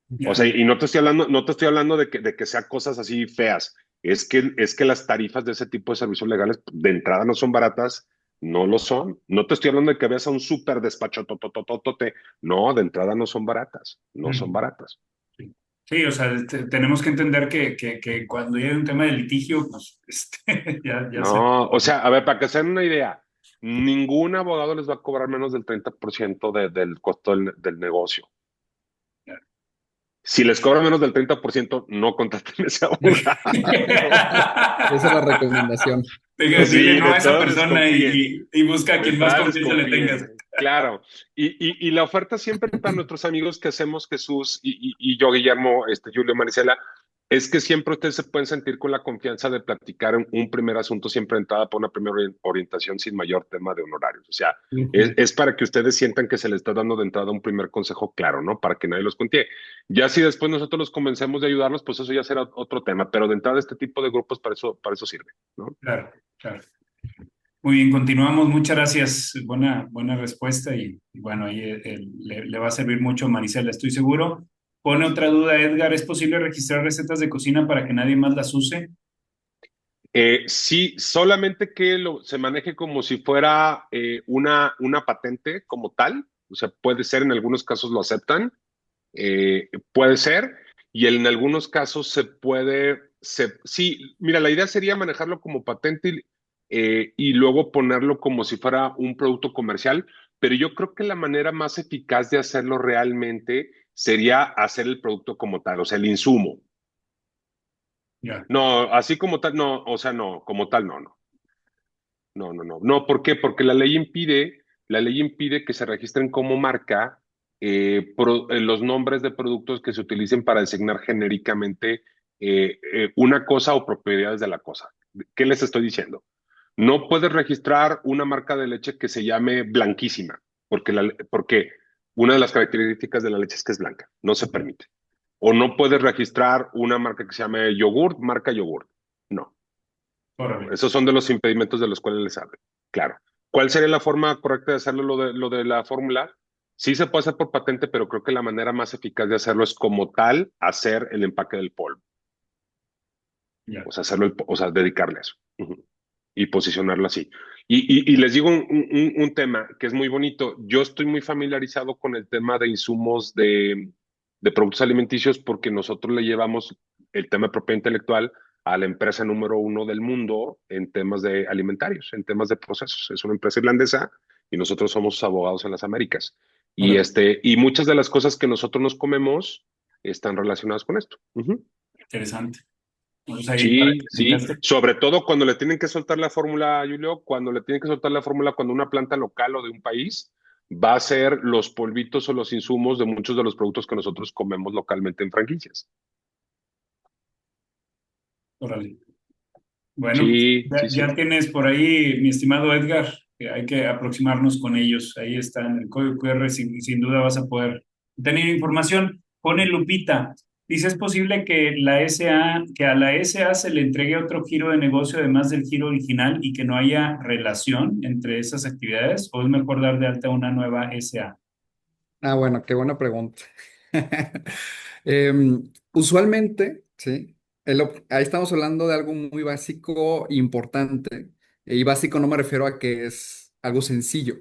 Speaker 3: O
Speaker 1: ya,
Speaker 3: sea,
Speaker 1: ya.
Speaker 3: y no te estoy hablando de que sean cosas así feas. Es que las tarifas de ese tipo de servicios legales de entrada no son baratas, no lo son. No te estoy hablando de que veas a un súper despacho totototote. No, de entrada no son baratas, no son
Speaker 1: Mm,
Speaker 3: baratas.
Speaker 1: sí. Sí, o sea, tenemos que entender que cuando hay un tema de litigio, pues ya se...
Speaker 3: No, o sea, a ver, para que se den una idea, ningún abogado les va a cobrar menos del 30% del costo del negocio.
Speaker 1: ya.
Speaker 3: Si les cobra menos del 30%, no contraten a ese abogado.
Speaker 2: Esa es la recomendación.
Speaker 1: Dile
Speaker 3: Sí,
Speaker 1: no
Speaker 3: de
Speaker 1: a esa
Speaker 3: todos
Speaker 1: persona
Speaker 3: desconfíen.
Speaker 1: y busca a
Speaker 3: De
Speaker 1: quien más
Speaker 3: entrada
Speaker 1: confianza le tengas.
Speaker 3: desconfíen, claro. Y la oferta siempre para nuestros amigos que hacemos, Jesús y yo, Guillermo, Julio, Marisela, es que siempre ustedes se pueden sentir con la confianza de platicar un primer asunto siempre entrada por una primera orientación sin mayor tema de honorarios. O sea,
Speaker 1: Ujú.
Speaker 3: es para que ustedes sientan que se les está dando de entrada un primer consejo claro, ¿no? Para que nadie los cuente. Ya si después nosotros los convencemos de ayudarlos, pues eso ya será otro tema. Pero de entrada este tipo de grupos para eso sirve, ¿no?
Speaker 1: Claro, claro. Muy bien, continuamos. Muchas gracias. Buena respuesta y bueno, ahí le va a servir mucho a Marisela, estoy seguro. Pone otra duda, Edgar. ¿Es posible registrar recetas de cocina para que nadie más las use?
Speaker 3: Sí, solamente que se maneje como si fuera una patente como tal, o sea, puede ser, en algunos casos lo aceptan, puede ser, y en algunos casos sí, mira, la idea sería manejarlo como patente y luego ponerlo como si fuera un producto comercial, pero yo creo que la manera más eficaz de hacerlo realmente sería hacer el producto como tal, o sea, el insumo.
Speaker 1: Ya,
Speaker 3: No, así como tal, no, o sea, no, como tal, no, no. No, no, no. No, ¿por qué? Porque la ley impide que se registren como marca los nombres de productos que se utilicen para designar genéricamente una cosa o propiedades de la cosa. ¿Qué les estoy diciendo? No puedes registrar una marca de leche que se llame Blanquísima, porque una de las características de la leche es que es blanca, no se
Speaker 1: ok,
Speaker 3: permite. O no puedes registrar una marca que se llame yogurt, marca yogurt. No. No,
Speaker 1: órale.
Speaker 3: esos son de los impedimentos de los cuales les hablo. Claro. ¿Cuál sería la forma correcta de hacerlo lo de la fórmula? Sí se puede hacer por patente, pero creo que la manera más eficaz de hacerlo es como tal hacer el empaque del polvo.
Speaker 1: Ya.
Speaker 3: O sea, o sea, dedicarle a eso. Ujú. Y posicionarlo así. Y les digo un tema que es muy bonito. Yo estoy muy familiarizado con el tema de insumos de productos alimenticios porque nosotros le llevamos el tema de propiedad intelectual a la empresa número uno del mundo en temas de alimentarios, en temas de procesos. Es una empresa irlandesa y nosotros somos sus abogados en las Américas.
Speaker 1: Órale.
Speaker 3: Y muchas de las cosas que nosotros nos comemos están relacionadas con esto. Ujú.
Speaker 1: Interesante. Vamos ahí para
Speaker 3: Sí,
Speaker 1: que
Speaker 3: sí,
Speaker 1: tengas.
Speaker 3: sobre todo cuando le tienen que soltar la fórmula, Julio, cuando le tienen que soltar la fórmula cuando una planta local o de un país va a ser los polvitos o los insumos de muchos de los productos que nosotros comemos localmente en franquicias.
Speaker 1: Órale. Bueno, pues
Speaker 3: Sí, sí,
Speaker 1: ya
Speaker 3: sí.
Speaker 1: tienes por ahí, mi estimado Edgar, que hay que aproximarnos con ellos. Ahí está en el código QR, sin duda vas a poder tener información. Pone Lupita. Dice, ¿es posible que que a la SA se le entregue otro giro de negocio además del giro original y que no haya relación entre esas actividades? ¿O es mejor dar de alta una nueva SA?
Speaker 2: Ah, bueno, qué buena pregunta. Usualmente, sí, ahí estamos hablando de algo muy básico, importante, y básico no me refiero a que es algo sencillo.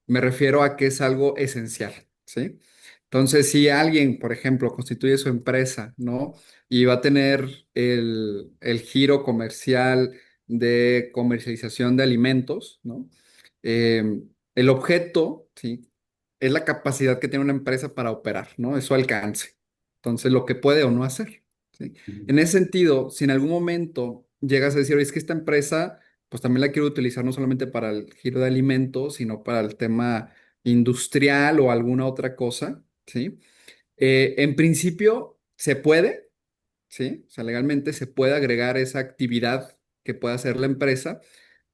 Speaker 2: Me refiero a que es algo esencial, ¿sí? Entonces, si alguien, por ejemplo, constituye su empresa, ¿no? Y va a tener el giro comercial de comercialización de alimentos, ¿no? Eh, el objeto, ¿sí? Es la capacidad que tiene una empresa para operar, ¿no? Es su alcance. Entonces, lo que puede o no hacer, ¿sí? En ese sentido, si en algún momento llegas a decir, oye, es que esta empresa, pues también la quiero utilizar no solamente para el giro de alimentos, sino para el tema industrial o alguna otra cosa, ¿sí? En principio, se puede, ¿sí? O sea, legalmente se puede agregar esa actividad que pueda hacer la empresa.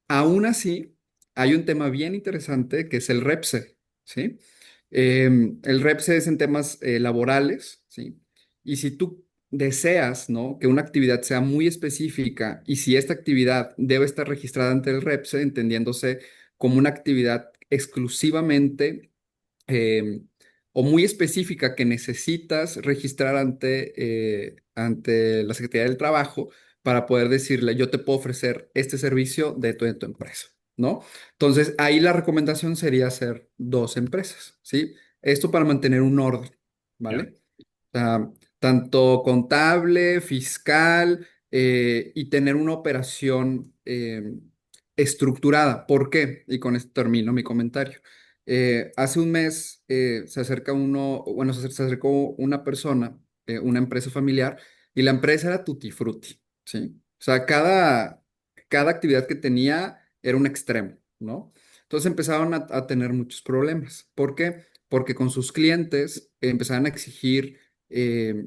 Speaker 2: Aún así, hay un tema bien interesante que es el REPSE, ¿sí? El REPSE es en temas laborales, ¿sí? Y si tú deseas, ¿no? Que una actividad sea muy específica y si esta actividad debe estar registrada ante el REPSE, entendiéndose como una actividad exclusivamente eh, o muy específica que necesitas registrar ante la Secretaría del Trabajo para poder decirle, yo te puedo ofrecer este servicio de tu empresa, ¿no? Entonces, ahí la recomendación sería hacer dos empresas, ¿sí? Esto para mantener un orden,
Speaker 1: Ya.
Speaker 2: ¿vale? Tanto contable, fiscal y tener una operación estructurada. ¿Por qué? Y con esto termino mi comentario. Hace un mes se acerca uno, bueno, se acercó una persona, una empresa familiar, y la empresa era Tutti Frutti, ¿sí? O sea, cada actividad que tenía era un extremo, ¿no? Entonces empezaron a tener muchos problemas. ¿Por qué? Porque con sus clientes empezaron a exigir eh,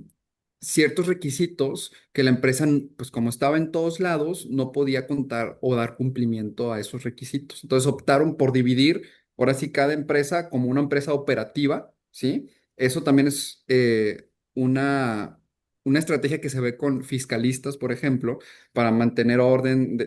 Speaker 2: ciertos requisitos que la empresa, pues como estaba en todos lados, no podía contar o dar cumplimiento a esos requisitos. Entonces optaron por dividir, ahora sí, cada empresa como una empresa operativa, ¿sí? Eso también es una estrategia que se ve con fiscalistas, por ejemplo, para mantener orden,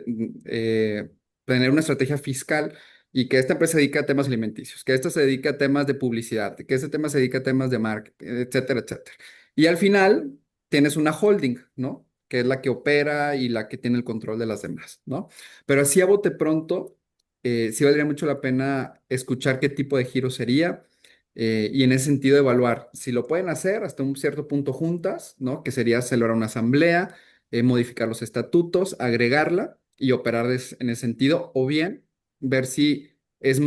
Speaker 2: tener una estrategia fiscal y que esta empresa se dedica a temas alimenticios, que esta se dedica a temas de publicidad, que este tema se dedica a temas de marketing, etcétera, etcétera. Y al final tienes una holding, ¿no? Que es la que opera y la que tiene el control de las demás, ¿no? Pero así a bote pronto, sí valdría mucho la pena escuchar qué tipo de giro sería y en ese sentido evaluar si lo pueden hacer hasta un cierto punto juntas, ¿no? Que sería celebrar una asamblea, modificar los estatutos, agregarla y operar en ese sentido, o bien ver si es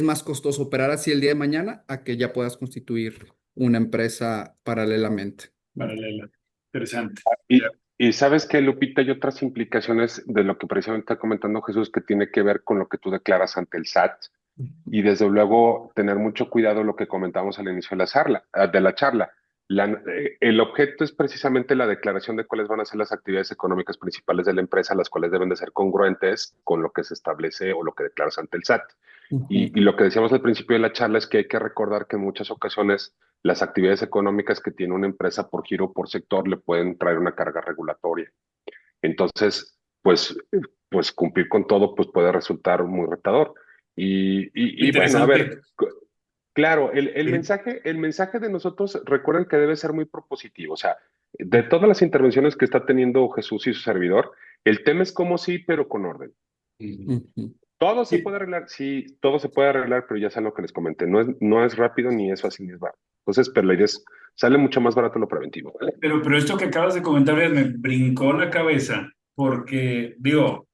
Speaker 2: más costoso operar así el día de mañana a que ya puedas constituir una empresa paralelamente.
Speaker 1: Paralela. Interesante. Ya.
Speaker 3: Y sabes que, Lupita, hay otras implicaciones de lo que precisamente está comentando Jesús que tiene que ver con lo que tú declaras ante el SAT y desde luego tener mucho cuidado lo que comentamos al inicio de la charla. El objeto es precisamente la declaración de cuáles van a ser las actividades económicas principales de la empresa, las cuales deben de ser congruentes con lo que se establece o lo que declaras ante el SAT.
Speaker 2: Ujú.
Speaker 3: Y lo que decíamos al principio de la charla es que hay que recordar que en muchas ocasiones las actividades económicas que tiene una empresa por giro o por sector le pueden traer una carga regulatoria. Entonces, pues cumplir con todo pues puede resultar muy retador. Y bueno, a ver,
Speaker 1: Interesante.
Speaker 3: claro,
Speaker 1: Sí.
Speaker 3: el mensaje de nosotros, recuerden que debe ser muy propositivo. O sea, de todas las intervenciones que está teniendo Jesús y su servidor, el tema es como sí, pero con orden.
Speaker 1: Ujú.
Speaker 2: Ujú.
Speaker 3: Todo se
Speaker 1: Sí,
Speaker 3: puede arreglar, sí, todo se puede arreglar, pero ya saben lo que les comenté, no es rápido ni es fácil ni es barato. Entonces, pero la idea es, sale mucho más barato lo preventivo, ¿vale?
Speaker 1: pero esto que acabas de comentar me brincó la cabeza porque, digo,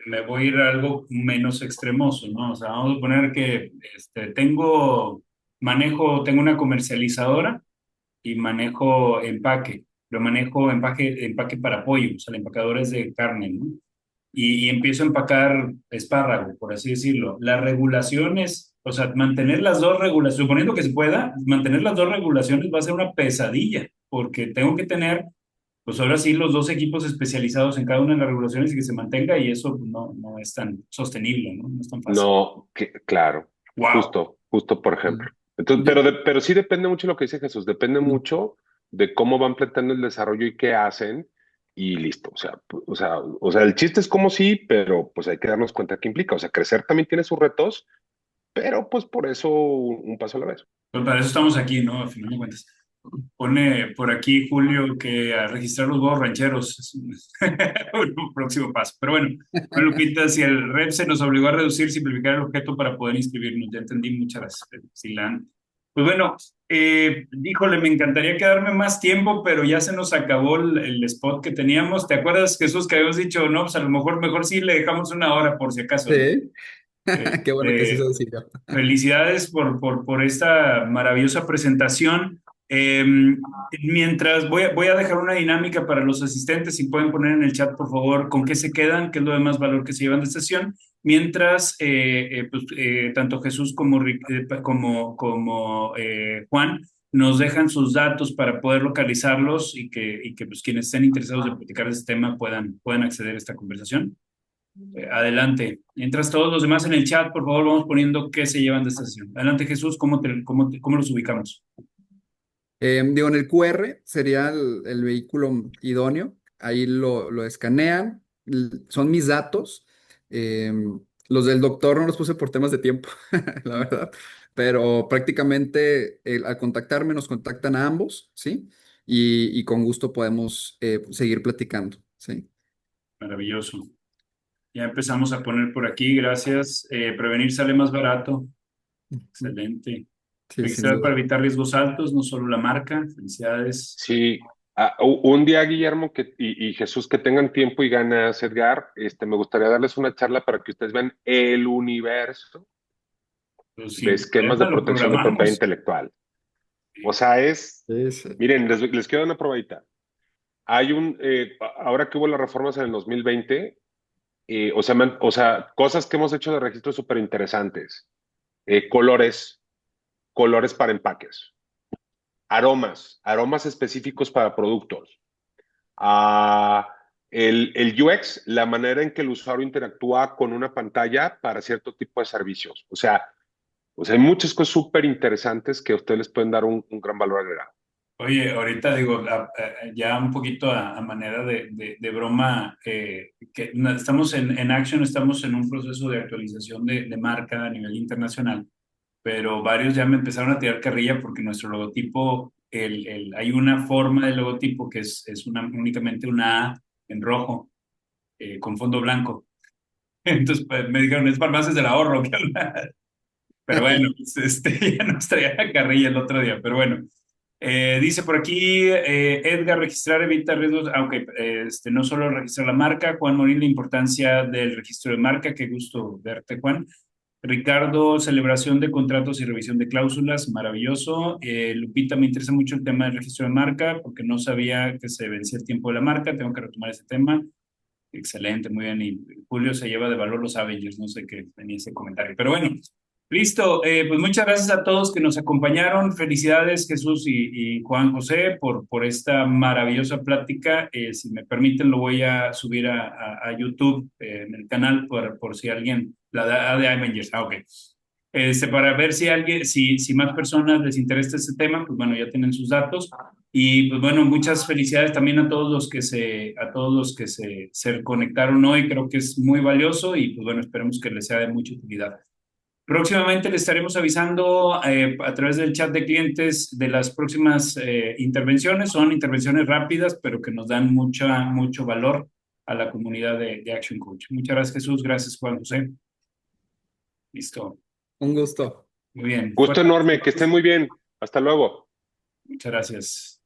Speaker 1: me voy a ir a algo menos extremoso, ¿no? O sea, vamos a poner que tengo una comercializadora y manejo empaque, pero manejo empaque para pollo, o sea, el empacador es de carne, ¿no? Y empiezo a empacar espárrago, por así decirlo. Las regulaciones, o sea, mantener las dos regulaciones, suponiendo que se pueda, mantener las dos regulaciones va a ser una pesadilla, porque tengo que tener, pues ahora sí, los dos equipos especializados en cada una de las regulaciones y que se mantenga, y eso no es tan sostenible, ¿no? No es tan fácil.
Speaker 3: No, claro,
Speaker 1: ¡Wow!
Speaker 3: justo por ejemplo.
Speaker 2: Mm.
Speaker 3: Entonces,
Speaker 2: Yo-
Speaker 3: pero sí depende mucho de lo que dice Jesús, depende
Speaker 2: mm.
Speaker 3: mucho de cómo van planteando el desarrollo y qué hacen y listo. O sea, el chiste es como sí, pero pues hay que darnos cuenta qué implica. O sea, crecer también tiene sus retos, pero pues por eso un paso a la vez.
Speaker 1: Pues para eso estamos aquí, ¿no? A final de cuentas. Pone por aquí Julio que a registrar los huevos rancheros es un próximo paso. Pero bueno, Lupita, si el REP se nos obligó a reducir, simplificar el objeto para poder inscribirnos, ya entendí, muchas gracias, Silán. Pues bueno, híjole, me encantaría quedarme más tiempo, pero ya se nos acabó el spot que teníamos. ¿Te acuerdas, Jesús, que habíamos dicho, no, pues a lo mejor sí le dejamos una hora por si acaso, ¿no?
Speaker 2: Sí, qué bueno que sí se
Speaker 1: Este,
Speaker 2: decidió.
Speaker 1: Felicidades por esta maravillosa presentación. Eh, Mientras voy a dejar una dinámica para los asistentes, si pueden poner en el chat, por favor, con qué se quedan, qué es lo de más valor que se llevan de esta sesión, mientras tanto Jesús como, Juan nos dejan sus datos para poder localizarlos y que pues, quienes estén interesados en platicar de este tema puedan acceder a esta conversación. Adelante. Mientras todos los demás en el chat, por favor, vamos poniendo qué se llevan de esta sesión. Adelante, Jesús, ¿cómo los ubicamos?
Speaker 2: Digo, en el QR sería el vehículo idóneo. Ahí lo escanean. Son mis datos. Los del doctor no los puse por temas de tiempo, la verdad. Pero prácticamente al contactarme nos contactan a ambos, ¿sí? Y con gusto podemos seguir platicando, ¿sí?
Speaker 1: Maravilloso. Ya empezamos a poner por aquí, gracias. Prevenir sale más barato. Excelente.
Speaker 2: Sí, sin
Speaker 1: Registrar para
Speaker 2: duda.
Speaker 1: evitar riesgos altos, no solo la marca. Felicidades.
Speaker 3: Sí, un día, Guillermo y Jesús, que tengan tiempo y ganas, Edgar, me gustaría darles una charla para que ustedes vean el universo
Speaker 1: Pues
Speaker 3: de
Speaker 1: sin
Speaker 3: esquemas de
Speaker 1: problema lo
Speaker 3: protección de propiedad
Speaker 1: programamos.
Speaker 3: intelectual. O sea,
Speaker 2: Sí, sí.
Speaker 3: miren, les quiero dar una probadita. Ahora que hubo las reformas en el 2020, o sea, cosas que hemos hecho de registro súper interesantes. Colores para empaques, aromas específicos para productos. Ah, el UX, la manera en que el usuario interactúa con una pantalla para cierto tipo de servicios. O sea, hay muchas cosas súper interesantes que a ustedes les pueden dar un gran valor agregado.
Speaker 1: Oye, ahorita digo, ya un poquito a manera de broma, estamos en Action, estamos en un proceso de actualización de marca a nivel internacional, pero varios ya me empezaron a tirar carrilla porque nuestro logotipo, hay una forma del logotipo que es únicamente una A en rojo, con fondo blanco. Entonces pues, me dijeron, es Farmacias del Ahorro, ¿qué onda? Pero bueno, pues, ya nos traía la carrilla el otro día, pero bueno. Dice por aquí, Edgar, registrar evita riesgos, aunque no solo registrar la marca, Juan Morín, la importancia del registro de marca, qué gusto verte, Juan. Ricardo, celebración de contratos y revisión de cláusulas, maravilloso. Lupita, me interesa mucho el tema del registro de marca, porque no sabía que se vencía el tiempo de la marca, tengo que retomar ese tema. Excelente, muy bien. Y Julio se lleva de valor los Avengers, no sé qué venía ese comentario. Pero bueno, listo. Pues muchas gracias a todos que nos acompañaron. Felicidades, Jesús y Juan José, por esta maravillosa plática. Si me permiten, lo voy a subir a YouTube en el canal por si alguien, de Avengers. Ok. Para ver si más personas les interesa este tema, pues bueno, ya tienen sus datos. Y pues bueno, muchas felicidades también a todos los que se conectaron hoy. Creo que es muy valioso y pues bueno, esperemos que les sea de mucha utilidad. Próximamente les estaremos avisando a través del chat de clientes de las próximas intervenciones. Son intervenciones rápidas, pero que nos dan mucho valor a la comunidad de Action Coach. Muchas gracias, Jesús. Gracias, Juan José. Listo.
Speaker 2: Un gusto.
Speaker 1: Muy bien.
Speaker 3: Gusto enorme, que estén muy bien. Hasta luego.
Speaker 1: Muchas gracias.